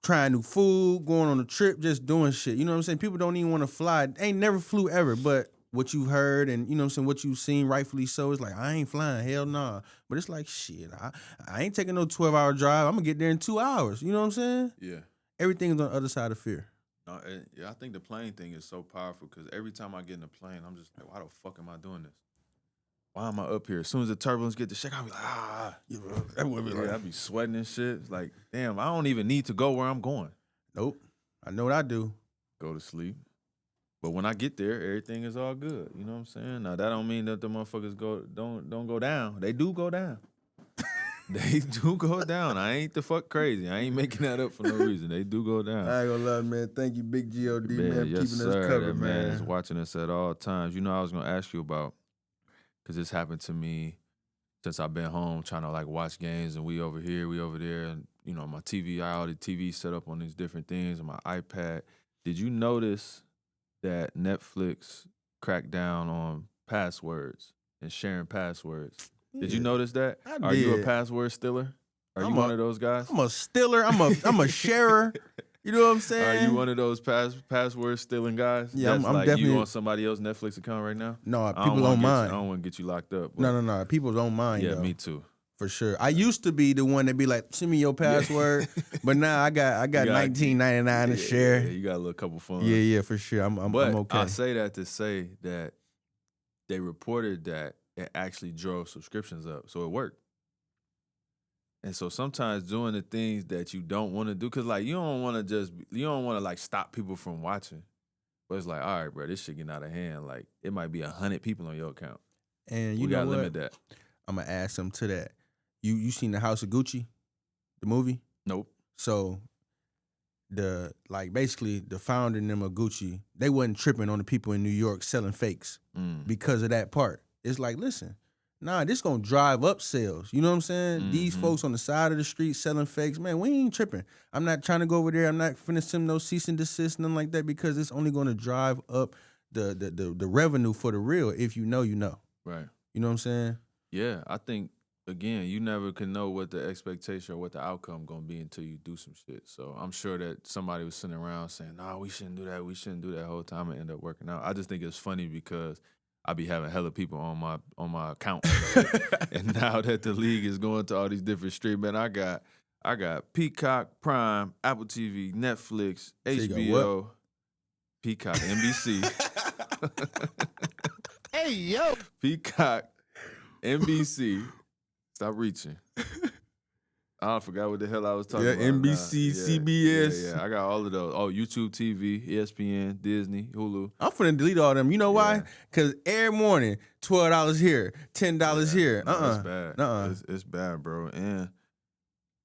trying new food, going on a trip, just doing shit. You know what I'm saying? People don't even want to fly. They ain't never flew ever, but what you've heard and, you know what I'm saying, what you've seen, rightfully so, it's like, I ain't flying, hell nah. But it's like, shit, I ain't taking no 12-hour drive. I'm going to get there in 2 hours. You know what I'm saying? Yeah. Everything's on the other side of fear. I think the plane thing is so powerful because every time I get in a plane, I'm just like, why the fuck am I doing this? Why am I up here? As soon as the turbulence get to shake, I'll be like, that would be like, I'd be sweating and shit. It's like, damn, I don't even need to go where I'm going. Nope. I know what I do. Go to sleep. But when I get there, everything is all good. You know what I'm saying? Now, that don't mean that the motherfuckers don't go down. They do go down. They do go down. I ain't the fuck crazy. I ain't making that up for no reason. They do go down. I ain't gonna lie, man. Thank you, Big God, man, yes, keeping us covered, that man. is watching us at all times. You know, I was gonna ask you about, because this happened to me since I've been home trying to like watch games, and we over here, we over there, and you know, my TV, I all the TV set up on these different things, and my iPad. Did you notice that Netflix cracked down on passwords and sharing passwords? Did you notice that? Are you a password stealer? Are you one of those guys? I'm a stealer. I'm a sharer. You know what I'm saying? Are you one of those password stealing guys? Yeah, I'm like definitely. You on somebody else's Netflix account right now? No, people don't mind. I don't want to get you locked up. No. People don't mind. Yeah, though. me too. For sure. I used to be the one that be like, send me your password, but now I got $19.99 to share. Yeah, you got a little couple funds. Yeah, for sure. I'm okay. I say that to say that they reported that it actually drove subscriptions up, so it worked. And so sometimes doing the things that you don't want to do, because like you don't want to like stop people from watching, but it's like, all right, bro, this shit getting out of hand. Like it might be 100 people on your account, and you gotta know what? limit that. I'm gonna add something to that. You seen the House of Gucci, the movie? Nope. So basically the founder and them of Gucci, they wasn't tripping on the people in New York selling fakes because of that part. It's like, listen, nah, this gonna drive up sales. You know what I'm saying? These folks on the side of the street selling fakes, man, we ain't tripping. I'm not trying to go over there. I'm not finna send no cease and desist, nothing like that, because it's only gonna drive up the revenue for the real. If you know, you know. Right. You know what I'm saying? Yeah, I think, again, you never can know what the expectation or what the outcome gonna be until you do some shit. So I'm sure that somebody was sitting around saying, "Nah, we shouldn't do that. We shouldn't do that," whole time and end up working out. I just think it's funny because I be having hella people on my account, and now that the league is going to all these different streams, man, I got Peacock, Prime, Apple TV, Netflix, So you HBO, Peacock, NBC. Hey, yo. Peacock, NBC. Stop reaching. I forgot what the hell I was talking about. NBC, CBS. Yeah, I got all of those. Oh, YouTube TV, ESPN, Disney, Hulu. I'm finna delete all them. You know why? Because every morning, $12 here, $10 here. No, it's bad. It's bad, bro. And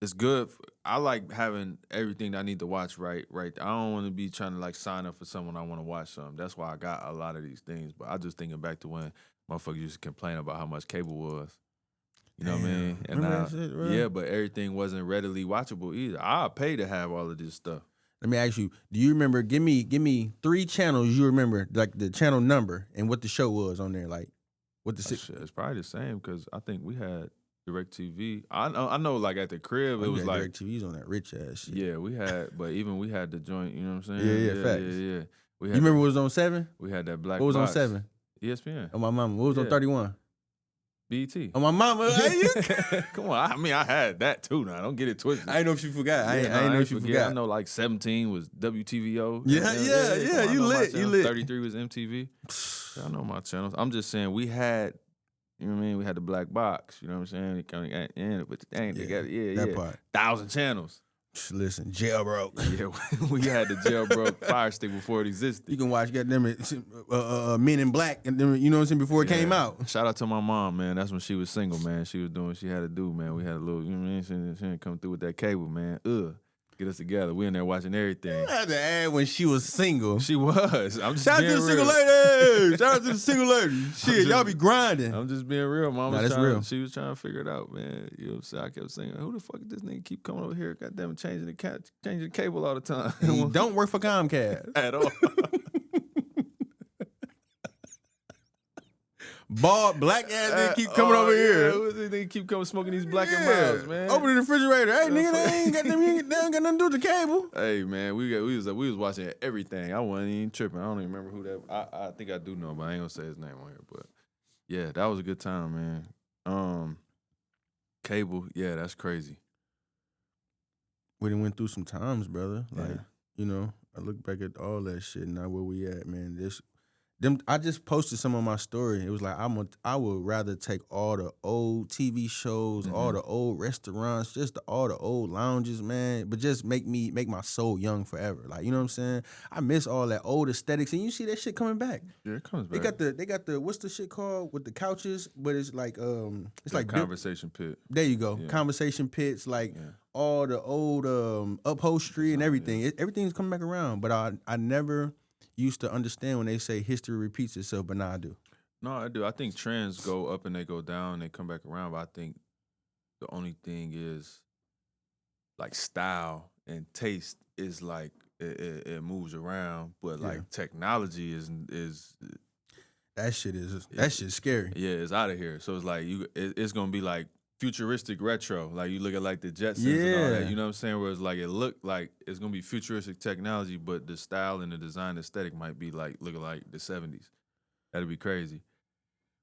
it's good. I like having everything that I need to watch right. I don't want to be trying to like sign up for someone I want to watch something. That's why I got a lot of these things. But I just thinking back to when motherfuckers used to complain about how much cable was. You know what I mean? And now, yeah, but everything wasn't readily watchable either. I'll pay to have all of this stuff. Let me ask you, do you remember, give me 3 channels you remember, like the channel number and what the show was on there, like what the It's probably the same because I think we had DirecTV. I know like at the crib it was like DirecTV's on that rich ass shit. Yeah, we had, but even we had the joint, you know what I'm saying? Yeah, facts. Yeah. We had You remember what was on 7? We had that black What was box. on 7? ESPN. On my mama. What was on 31? BET. On my mama. Come on. I mean, I had that too now. Don't get it twisted. I didn't know if you forgot. I didn't know if you forgot. I know like 17 was WTVO. Yeah. You lit. 33 was MTV. I know my channels. I'm just saying we had, you know what I mean? We had the black box. You know what I'm saying? It kind of in, but the thing together. That part. 1,000 channels. Listen, jailbroke. Yeah, we had the jailbroke Fire Stick before it existed. You can watch goddamn Men in Black, and you know what I'm saying, before it came out. Shout out to my mom, man. That's when she was single, man. She was doing what she had to do, man. We had a little, you know what I mean? She didn't come through with that cable, man. Get us together. We in there watching everything. You had to add when she was single. She was. I'm just Shout out to the single lady. Shout out to the single lady. Shit, y'all be grinding. I'm just being real. Mom was that's real. She was trying to figure it out, man. You know what I'm saying? I kept saying, who the fuck is this nigga keep coming over here? Goddamn, changing the cable all the time. He don't work for Comcast. At all. Bald black ass nigga keep coming over here. They keep coming smoking these black and browns, man. Open the refrigerator. Hey, nigga, they ain't got nothing to do with the cable. Hey, man, we was watching everything. I wasn't even tripping. I don't even remember who that. I think I do know, but I ain't gonna say his name on here. But yeah, that was a good time, man. Cable, yeah, that's crazy. We done went through some times, brother. Like, you know, I look back at all that shit and now where we at, man. I just posted some on my story. It was like I would rather take all the old TV shows, all the old restaurants, just all the old lounges, man. But just make my soul young forever. Like, you know what I'm saying? I miss all that old aesthetics, and you see that shit coming back. Yeah, it comes back. They got the what's the shit called with the couches? But it's like it's like conversation pit. There you go, conversation pits, like all the old upholstery and everything. Everything's coming back around. But I never used to understand when they say history repeats itself, but now I do. No, I do. I think trends go up and they go down, they come back around, but I think the only thing is like style and taste is like it moves around, but like technology is that shit's scary. Yeah, it's out of here. So it's like it's gonna be like futuristic retro. Like you look at like the Jetsons and all that. You know what I'm saying? Where it's like it looked like it's gonna be futuristic technology, but the style and the design aesthetic might be like looking like the 70s. That'd be crazy.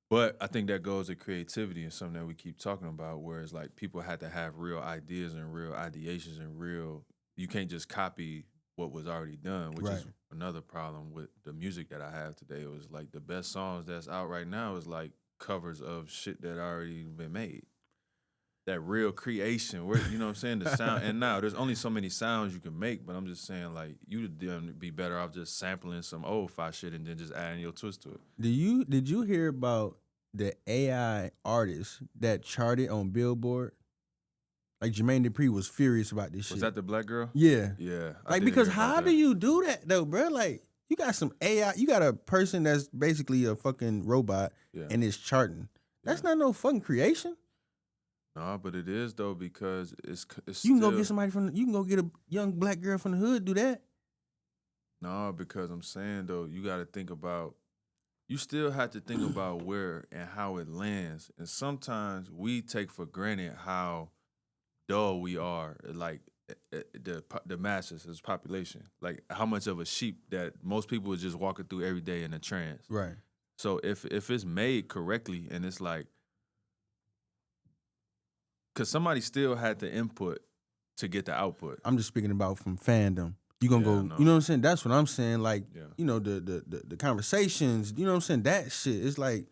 But I think that goes to creativity and something that we keep talking about, where it's like people had to have real ideas and real ideations and you can't just copy what was already done, which is another problem with the music that I have today. It was like the best songs that's out right now is like covers of shit that already been made. That real creation, where you know what I'm saying, the sound. And now there's only so many sounds you can make, but I'm just saying like you'd be better off just sampling some old fi shit and then just adding your twist to it. Did you hear about the AI artist that charted on Billboard? Like Jermaine Dupri was furious about this shit. Was that the black girl? Yeah. Yeah. Like, because how do you do that though, bro? Like, you got some AI, you got a person that's basically a fucking robot and it's charting. That's not no fucking creation. No, but it is though, because it's you can go get somebody you can go get a young black girl from the hood, do that. No, because I'm saying though, you got to think about, you still have to think about where and how it lands. And sometimes we take for granted how dull we are, like the masses, as population, like how much of a sheep that most people are just walking through every day in a trance. Right. So if it's made correctly and it's like, because somebody still had the input to get the output. I'm just speaking about from fandom. You gonna go, you know what I'm saying? That's what I'm saying. Like, you know, the conversations, you know what I'm saying? That shit is like,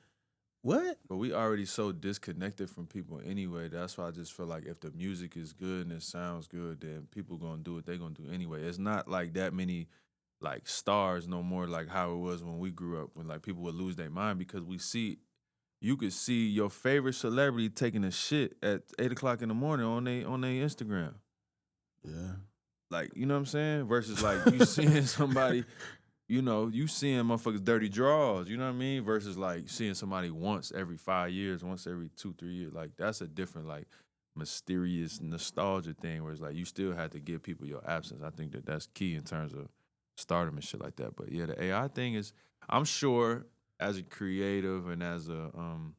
what? But we already so disconnected from people anyway. That's why I just feel like if the music is good and it sounds good, then people gonna do what they gonna do anyway. It's not like that many like stars no more, like how it was when we grew up, when like people would lose their mind because you could see your favorite celebrity taking a shit at 8:00 in the morning on their Instagram. Yeah. Like, you know what I'm saying? Versus like you seeing somebody, you know, you seeing motherfuckers dirty draws, you know what I mean? Versus like seeing somebody once every 5 years, once every 2-3 years. Like that's a different like mysterious nostalgia thing where it's like you still have to give people your absence. I think that's key in terms of stardom and shit like that. But yeah, the AI thing is, I'm sure as a creative and as a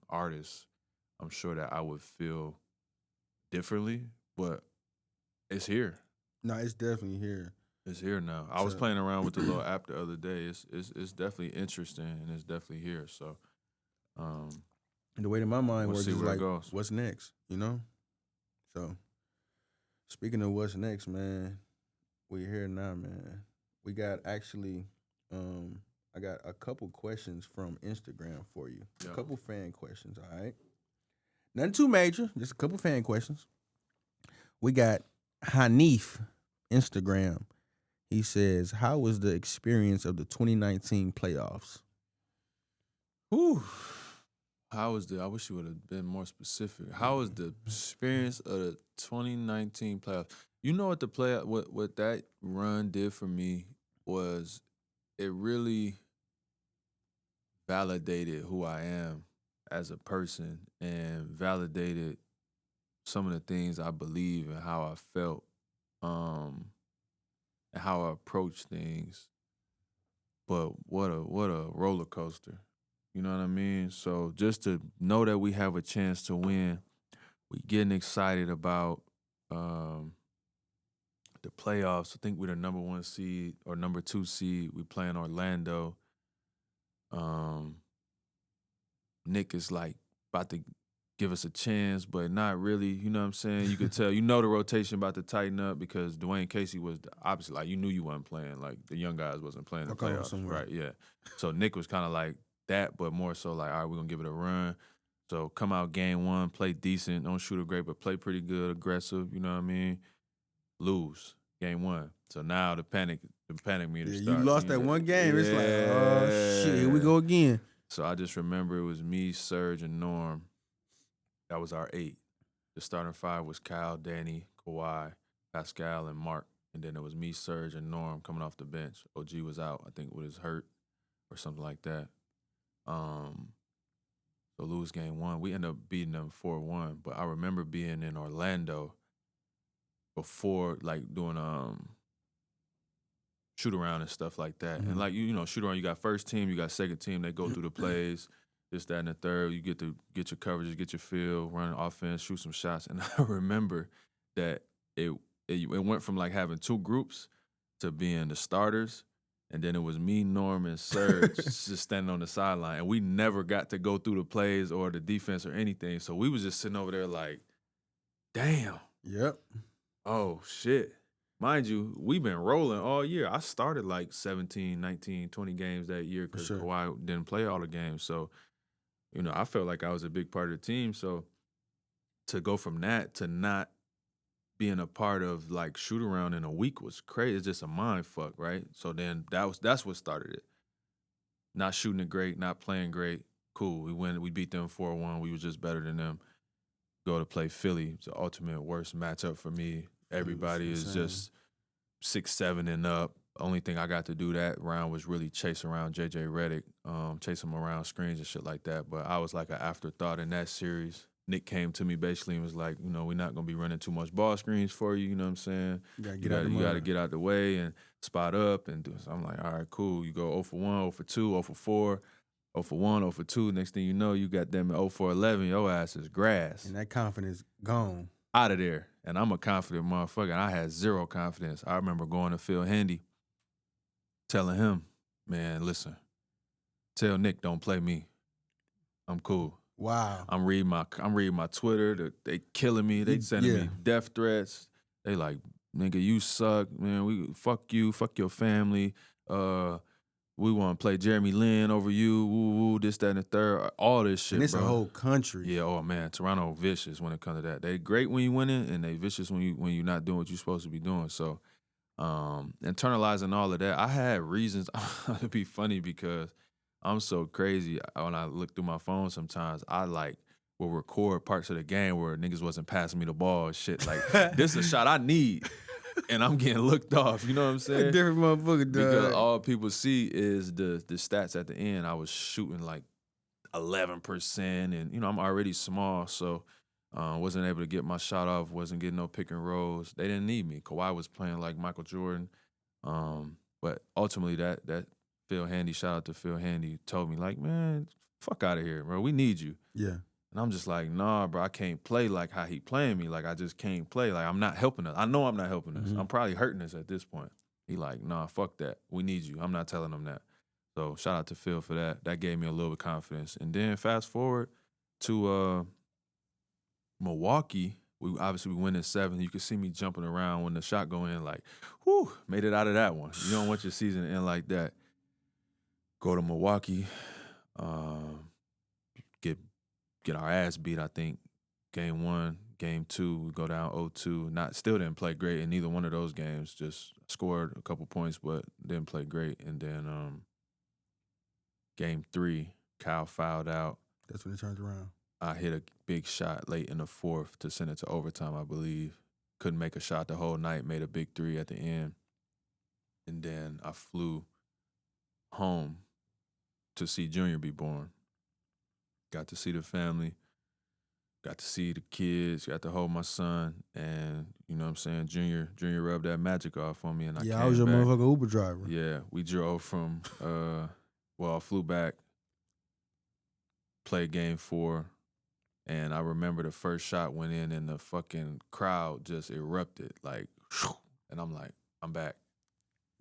artist, I'm sure that I would feel differently, but it's here. No, it's definitely here. It's here now. I was playing around with the little app the other day. It's definitely interesting and it's definitely here. So, and the way that my mind works is like, what's next? You know. So, speaking of what's next, man, we're here now, man. We got actually, I got a couple questions from Instagram for you. A couple fan questions. All right. Nothing too major. Just a couple fan questions. We got Hanif, Instagram. He says, how was the experience of the 2019 playoffs? Whew. I wish you would have been more specific. How was the experience of the 2019 playoffs? You know what what that run did for me was it really validated who I am as a person and validated some of the things I believe and how I felt, and how I approach things. But what a roller coaster. You know what I mean? So just to know that we have a chance to win, we getting excited about the playoffs. I think we're the number 1 seed or number 2 seed. We playing Orlando. Nick is like about to give us a chance, but not really. You know what I'm saying? You could tell, you know, the rotation about to tighten up because Dwayne Casey was obviously like, you knew you wasn't playing. Like the young guys wasn't playing the playoffs, right? Yeah. So Nick was kind of like that, but more so like, all right, we're gonna give it a run. So come out game 1, play decent, don't shoot a great, but play pretty good, aggressive. You know what I mean? Lose game 1. So now the panic meter starts. You lost that one game. It's like, oh shit, here we go again. So I just remember it was me, Serge, and Norm. That was our 8. The starting 5 was Kyle, Danny, Kawhi, Pascal, and Mark. And then it was me, Serge, and Norm coming off the bench. OG was out, I think, with his hurt or something like that. So lose game 1. We ended up beating them 4-1. But I remember being in Orlando before, like, doing shoot around and stuff like that. And like you know, shoot around, you got first team, you got second team, they go through the plays, this, that, and the third. You get to get your coverages, get your feel, run offense, shoot some shots. And I remember that it went from like having 2 groups to being the starters, and then it was me, Norm, and Serge just standing on the sideline. And we never got to go through the plays or the defense or anything. So we was just sitting over there like, damn. Yep. Oh, shit. Mind you, we've been rolling all year. I started like 17, 19, 20 games that year because Kawhi didn't play all the games. So, you know, I felt like I was a big part of the team. So to go from that to not being a part of like shoot around in a week was crazy. It's just a mind fuck, right? So then that's what started it. Not shooting it great, not playing great. Cool. We beat them 4-1. We was just better than them. go to play Philly. It's the ultimate worst matchup for me. Everybody is just 6'7" and up. Only thing I got to do that round was really chase around JJ Redick, chase him around screens and shit like that. But I was like an afterthought in that series. Nick came to me basically and was like, you know, we're not gonna be running too much ball screens for you. You know what I'm saying? You gotta You got to get out the way and spot up and do. So I'm like, all right, cool. You go 0 for 1, 0 for 2, 0 for 4, 0 for 1, 0 for 2. Next thing you know, you got them at 0 for 11. Your ass is grass. And that confidence gone. Out of there. And I'm a confident motherfucker. And I had zero confidence. I remember going to Phil Handy, telling him, man, listen, tell Nick don't play me. I'm cool. Wow. I'm reading my Twitter. They killing me. They sending me death threats. They like, nigga, you suck, man. We fuck you, fuck your family. We want to play Jeremy Lin over you. Woo woo, this, that, and the third. All this shit, and it's bro. a whole country. Yeah. Oh man, Toronto vicious when it comes to that. They great when you winning, and they vicious when you're not doing what you're supposed to be doing. So, internalizing all of that, I had reasons to be funny because I'm so crazy. When I look through my phone sometimes, I like will record parts of the game where niggas wasn't passing me the ball and shit. Like, this is a shot I need, and I'm getting looked off. You know what I'm saying? Different motherfucker, dog. Because all people see is the stats at the end. I was shooting like 11%, and, you know, I'm already small, so wasn't able to get my shot off, wasn't getting no pick and rolls. They didn't need me. Kawhi was playing like Michael Jordan. But ultimately that Phil Handy, shout out to Phil Handy, told me like, man, fuck out of here, bro. We need you. Yeah. And I'm just like, nah, bro, I can't play like how he playing me. Like, I just can't play. Like, I'm not helping us. I know I'm not helping us. I'm probably hurting us at this point. He like, nah, fuck that. We need you. I'm not telling him that. So shout out to Phil for that. That gave me a little bit of confidence. And then fast forward to Milwaukee. We win in 7. You could see me jumping around when the shot go in, like, whew, made it out of that one. You don't want your season to end like that. Go to Milwaukee, get our ass beat, I think. Game 1, game 2, we go down 0-2. Still didn't play great in neither one of those games. Just scored a couple points, but didn't play great. And then game 3, Kyle fouled out. That's when it turns around. I hit a big shot late in the 4th to send it to overtime, I believe. Couldn't make a shot the whole night, made a big 3 at the end. And then I flew home to see Junior be born. Got to see the family, got to see the kids, got to hold my son, and, you know what I'm saying, Junior rubbed that magic off on me, and I came I was your back. motherfucking Uber driver. Yeah, we drove from, I flew back, played game 4, and I remember the first shot went in and the fucking crowd just erupted, like, and I'm like, I'm back.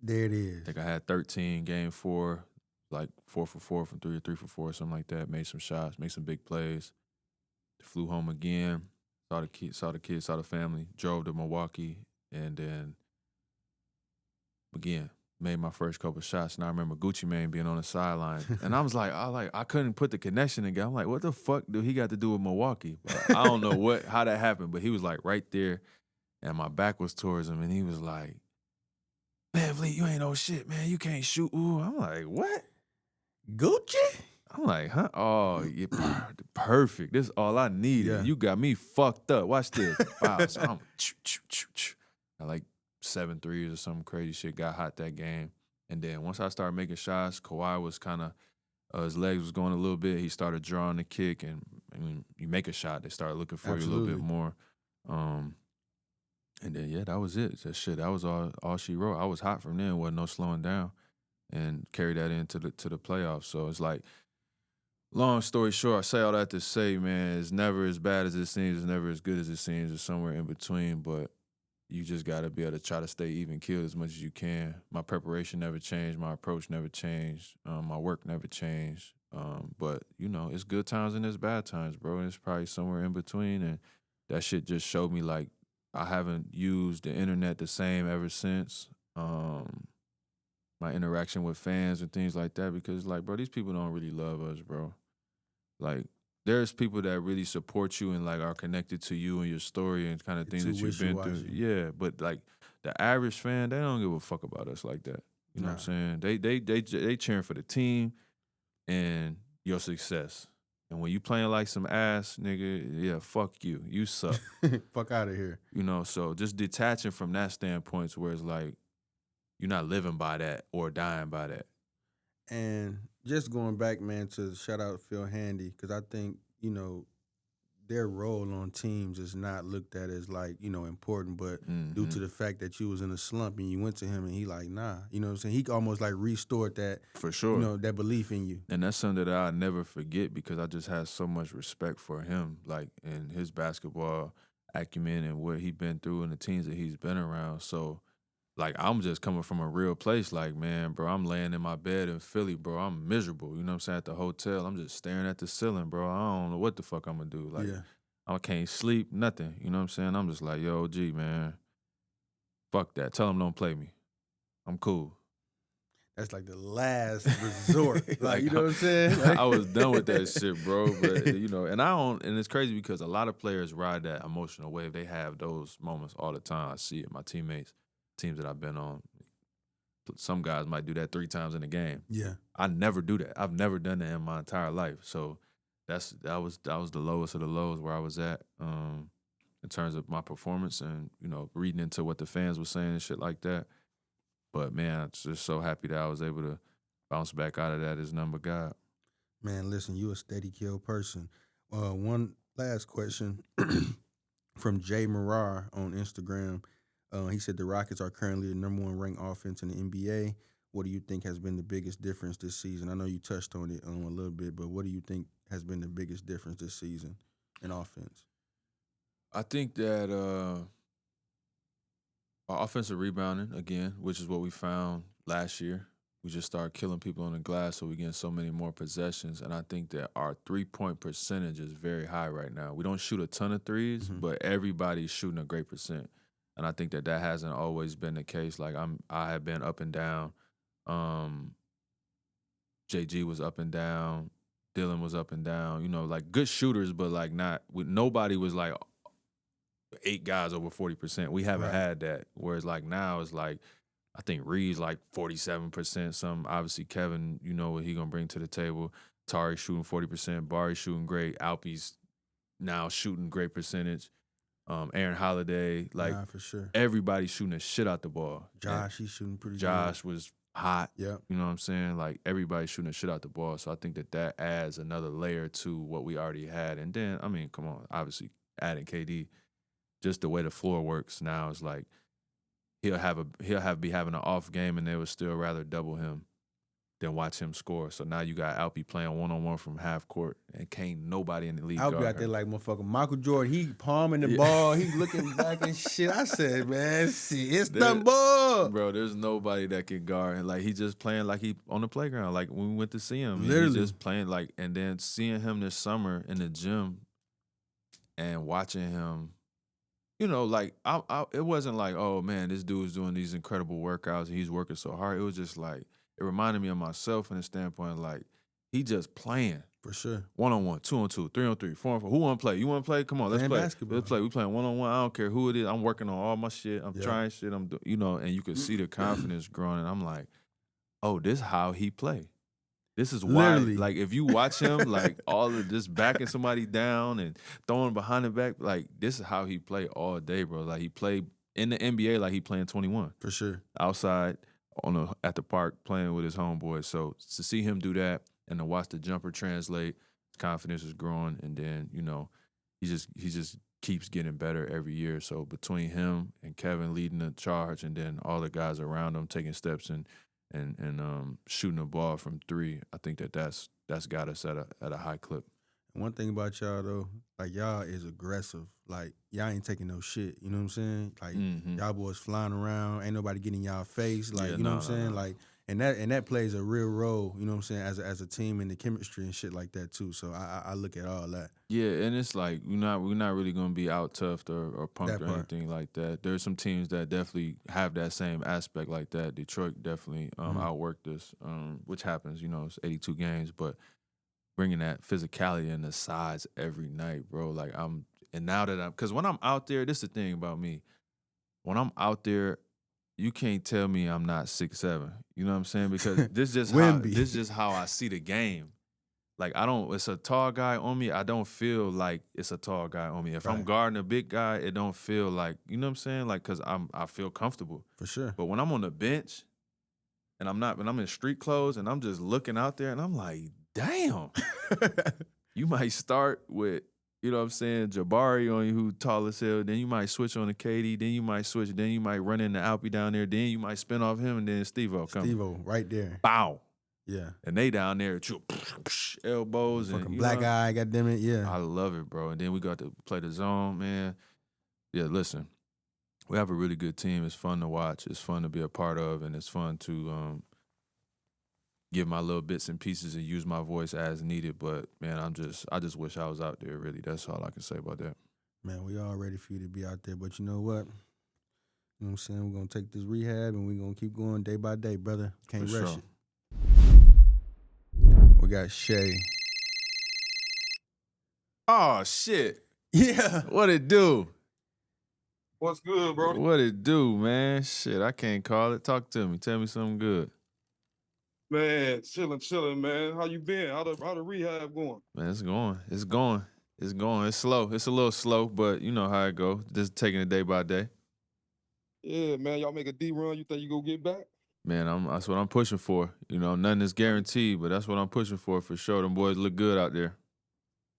There it is. I think I had 13 game 4, like 4 for 4 from 3 or 3 for 4, something like that. Made some shots, made some big plays. Flew home again, saw the kids, saw the family, drove to Milwaukee, and then again, made my first couple shots. And I remember Gucci Mane being on the sideline. And I was like, I couldn't put the connection together. I'm like, what the fuck do he got to do with Milwaukee? But I don't know how that happened, but he was like right there, and my back was towards him, and he was like, VanVleet, you ain't no shit, man. You can't shoot. Ooh. I'm like, what? Gucci? I'm like, huh? Oh, yeah, perfect. This is all I needed. Yeah. You got me fucked up. Watch this. Wow. So I'm I like 7 threes or some crazy shit. Got hot that game. And then once I started making shots, Kawhi was kind of, his legs was going a little bit. He started drawing the kick, and when you make a shot, they started looking for you a little bit more. And then, yeah, that was it. That was all she wrote. I was hot from then. Wasn't no slowing down, and carried that into the playoffs. So it's like, long story short, I say all that to say, man, it's never as bad as it seems. It's never as good as it seems. It's somewhere in between, but you just got to be able to try to stay even-keeled as much as you can. My preparation never changed. My approach never changed. My work never changed. But, you know, it's good times and it's bad times, bro. And it's probably somewhere in between, and that shit just showed me, like, I haven't used the internet the same ever since. My interaction with fans and things like that, because, like, bro, these people don't really love us, bro. Like, there's people that really support you and, like, are connected to you and your story and kind of things that you've been through. Yeah, but, like, the average fan, they don't give a fuck about us like that. You know what I'm saying? They cheering for the team and your success. And when you playing like some ass, nigga, yeah, fuck you. You suck. Fuck out of here. You know, so just detaching from that standpoint to where it's like you're not living by that or dying by that. And just going back, man, to shout out Phil Handy, because I think, their role on teams is not looked at as like, important, but due to the fact that you was in a slump and you went to him and he like, nah, you know what I'm saying? He almost like restored that, For sure. that belief in you. And that's something that I'll never forget because I just had so much respect for him, like in his basketball acumen and what he been through and the teams that he's been around. So, like, I'm just coming from a real place. Like, man, bro, I'm laying in my bed in Philly, bro. I'm miserable. You know what I'm saying? At the hotel, I'm just staring at the ceiling, bro. I don't know what the fuck I'm gonna do. Like, Yeah. I can't sleep, nothing. You know what I'm saying? I'm just like, yo, G, man, fuck that. Tell him don't play me. I'm cool. That's like the last resort. Like, You know what I'm saying? Like, I was done with that shit, bro. But and it's crazy because a lot of players ride that emotional wave. They have those moments all the time. I see it. My teammates, teams that I've been on. Some guys might do that 3 times in a game. Yeah. I never do that. I've never done that in my entire life. So that was the lowest of the lows where I was at in terms of my performance and reading into what the fans were saying and shit like that. But man, I'm just so happy that I was able to bounce back out of that as number God. Man, listen, you a steady kill person. One last question from Jay Marar on Instagram. He said the Rockets are currently the number 1 ranked offense in the NBA. What do you think has been the biggest difference this season? I know you touched on it a little bit, but what do you think has been the biggest difference this season in offense? I think that our offensive rebounding, again, which is what we found last year. We just started killing people on the glass, so we're getting so many more possessions. And I think that our 3-point percentage is very high right now. We don't shoot a ton of threes, but everybody's shooting a great percent. And I think that hasn't always been the case. Like I have been up and down. JG was up and down. Dylan was up and down. Like good shooters, but like nobody was like 8 guys over 40%. We haven't had that. Whereas like now it's like I think Reed's like 47%. Some obviously Kevin, what he gonna bring to the table. Tari shooting 40%. Barry shooting great. Alpe's now shooting great percentage. Aaron Holiday, like for sure. everybody's shooting the shit out the ball. Josh, he's shooting pretty good. Josh was hot. Yeah. You know what I'm saying? Like everybody's shooting the shit out the ball. So I think that adds another layer to what we already had. And then, I mean, come on, obviously adding KD, just the way the floor works now is like he'll be having an off game and they would still rather double him than watch him score. So now you got Alpe playing one-on-one from half court and can't nobody in the league guard Alpe out there like motherfucking Michael Jordan. He palming the ball. He looking back and shit. I said, man, shit, it's the ball. Bro, there's nobody that can guard. And like he just playing like he on the playground. Like when we went to see him, literally he just playing like. And then seeing him this summer in the gym and watching him, like it wasn't like, oh man, this dude's doing these incredible workouts and he's working so hard. It was just like it reminded me of myself in the standpoint like he just playing. For sure. 1-on-1, 2-on-2, 3-on-3, 4-on-4. Who want to play? You want to play? Come on, let's play. Basketball. Let's play. We playing 1-on-1. I don't care who it is. I'm working on all my shit. I'm trying shit. I'm doing, and you can see the confidence growing. And I'm like, oh, this is how he play. This is why. Literally. Like if you watch him, like all of this backing somebody down and throwing behind the back, like this is how he play all day, bro. Like he played in the NBA like he playing 21. For sure. Outside at the park playing with his homeboys. So to see him do that and to watch the jumper translate, confidence is growing, and then he just keeps getting better every year. So between him and Kevin leading the charge, and then all the guys around him taking steps and shooting the ball from 3, I think that's got us at a high clip. One thing about y'all though, like y'all is aggressive. Like y'all ain't taking no shit. You know what I'm saying? Like y'all boys flying around, ain't nobody getting y'all face. Like what I'm saying? Like and that plays a real role. You know what I'm saying? As a team and the chemistry and shit like that too. So I look at all that. Yeah, and it's like we're not really gonna be out toughed or punked or anything like that. There's some teams that definitely have that same aspect like that. Detroit definitely outworked us, which happens. It's 82 games, but bringing that physicality and the size every night, bro. Like because when I'm out there, this is the thing about me. When I'm out there, you can't tell me I'm not 6'7". You know what I'm saying? Because this is just how I see the game. like I don't. It's a tall guy on me. I don't feel like it's a tall guy on me. If I'm Right. guarding a big guy, it don't feel like you know what I'm saying. Like because I feel comfortable. For sure. But when I'm on the bench and I'm not, when I'm in street clothes and I'm just looking out there and I'm like, damn, you might start with, you know what I'm saying, Jabari on you who tall as hell. Then you might switch on to KD. Then you might switch. Then you might run into Alpy down there. Then you might spin off him and then Steve-O coming. Steve-O right there. Bow. Yeah. And they down there, elbows and Fucking you black know, eye, goddamn it. Yeah. I love it, bro. And then we got to play the zone, man. Yeah, listen, we have a really good team. It's fun to watch. It's fun to be a part of, and it's fun to give my little bits and pieces and use my voice as needed. But man, I just wish I was out there. Really, that's all I can say about that. Man, we all ready for you to be out there. But you know what? You know what I'm saying? We're gonna take this rehab and we're gonna keep going day by day, brother. Can't For rush sure. it. We got Shay. Oh shit! Yeah. What it do? What's good, bro? What it do, man? Shit, I can't call it. Talk to me. Tell me something good. Man, chilling, man. How you been? How the rehab going? Man, it's going. It's going. It's going. It's slow. It's a little slow, but you know how it go. Just taking it day by day. Yeah, man. Y'all make a D run. You think you gonna get back? Man, that's what I'm pushing for. You know, nothing is guaranteed, but that's what I'm pushing for sure. Them boys look good out there.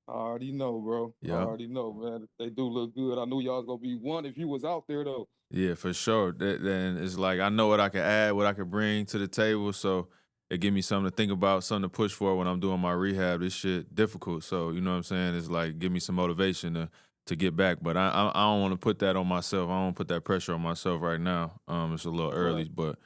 I already know, bro. Yeah. I already know, man. They do look good. I knew y'all was gonna be one if you was out there though. Yeah, for sure. Then it's like I know what I can add, what I can bring to the table, so it give me something to think about, something to push for when I'm doing my rehab. This shit difficult, so you know what I'm saying. It's like give me some motivation to get back, but I don't want to put that on myself. I don't want to put that pressure on myself right now. It's a little early, Right. but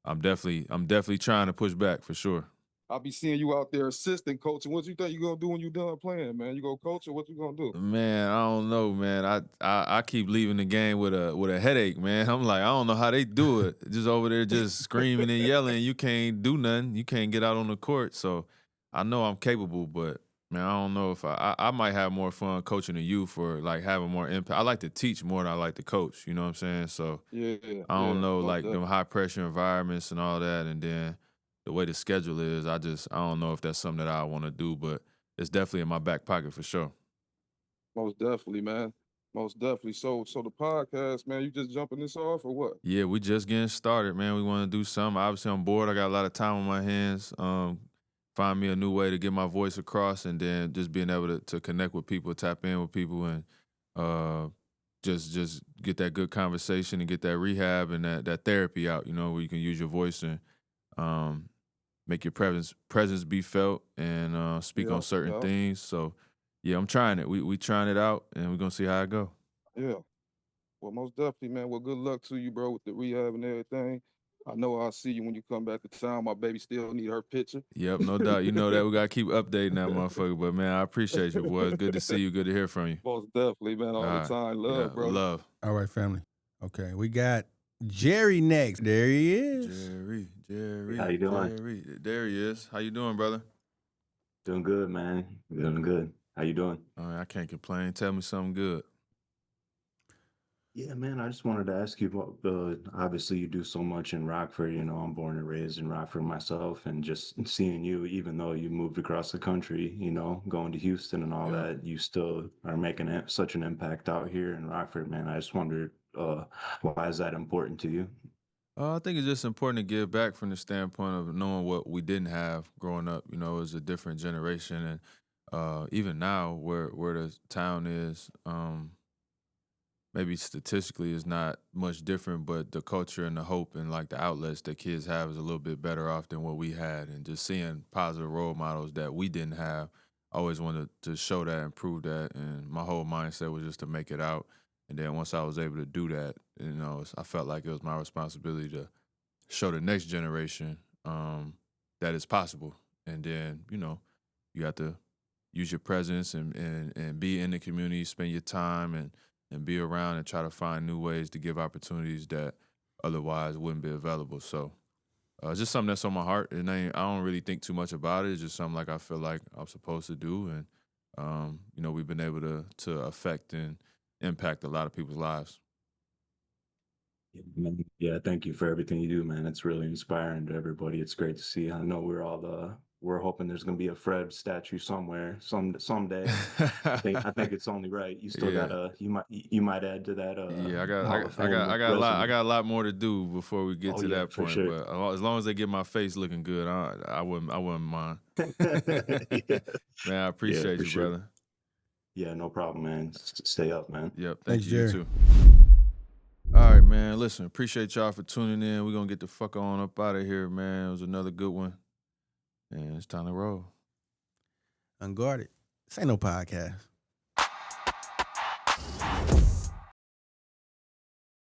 I'm definitely trying to push back for sure. I'll be seeing you out there assistant coaching. What you think you gonna do when you done playing, man? You gonna coach or what you gonna do? Man, I don't know, man. I keep leaving the game with a headache, man. I'm like, I don't know how they do it. Just over there just screaming and yelling. You can't do nothing. You can't get out on the court. So I know I'm capable, but man, I don't know if I might have more fun coaching than you for like having more impact. I like to teach more than I like to coach, you know what I'm saying? So Yeah. I don't know, most like them definitely. high pressure environments and all that, and then the way the schedule is, I don't know if that's something that I want to do, but it's definitely in my back pocket for sure. Most definitely, man. Most definitely. So the podcast, man, you just jumping this off or what? Yeah, we just getting started, man. We want to do something. Obviously, I'm bored. I got a lot of time on my hands. Find me a new way to get my voice across, and then just being able to connect with people, tap in with people, and just get that good conversation and get that rehab and that therapy out. You know, where you can use your voice and um, make your presence be felt and speak on certain Yeah. things. So, yeah, I'm trying it. We trying it out, and we're gonna see how it go. Yeah. Well, most definitely, man. Well, good luck to you, bro, with the rehab and everything. I know I'll see you when you come back to town. My baby still need her picture. Yep, no doubt. You know that we gotta keep updating that motherfucker. But man, I appreciate you, boy. It's good to see you. Good to hear from you. Most definitely, man. All All the right. time. Yeah, Love, brother. love. All right, family. Okay, we got Jerry next. There he is. Jerry. How you doing? Jerry. There he is. How you doing, brother? Doing good, man. Doing good. How you doing? I can't complain. Tell me something good. Yeah, man, I just wanted to ask you about, obviously you do so much in Rockford, you know, I'm born and raised in Rockford myself, and just seeing you, even though you moved across the country, you know, going to Houston and all Yeah. that, you still are making such an impact out here in Rockford, man. I just wondered, why is that important to you? I think it's just important to give back from the standpoint of knowing what we didn't have growing up. You know, as a different generation, and even now, where the town is, maybe statistically is not much different, but the culture and the hope and like the outlets that kids have is a little bit better off than what we had. And just seeing positive role models that we didn't have, I always wanted to show that and prove that. And my whole mindset was just to make it out. And then once I was able to do that, you know, I felt like it was my responsibility to show the next generation that it's possible. And then, you know, you have to use your presence and be in the community, spend your time and be around and try to find new ways to give opportunities that otherwise wouldn't be available. So it's just something that's on my heart, and I don't really think too much about it. It's just something like I feel like I'm supposed to do, and you know, we've been able to affect and impact a lot of people's lives. Yeah, man. Yeah, thank you for everything you do, man. It's really inspiring to everybody. It's great to see. I know we're hoping there's gonna be a Fred statue somewhere someday. I think it's only right. You still Yeah. gotta you might add to that Yeah, Hall of Fame resume. I got a lot more to do before we get Oh to yeah, that for point. sure. But as long as they get my face looking good, I wouldn't mind. Yeah, Man, I yeah, appreciate for you, sure. brother. Yeah, no problem, man. Stay up, man. Yep, thank Thanks, you. You Jerry. too. All right, man. Listen, appreciate y'all for tuning in. We're gonna get the fuck on up out of here, man. It was another good one. And it's time to roll. Unguarded. This ain't no podcast.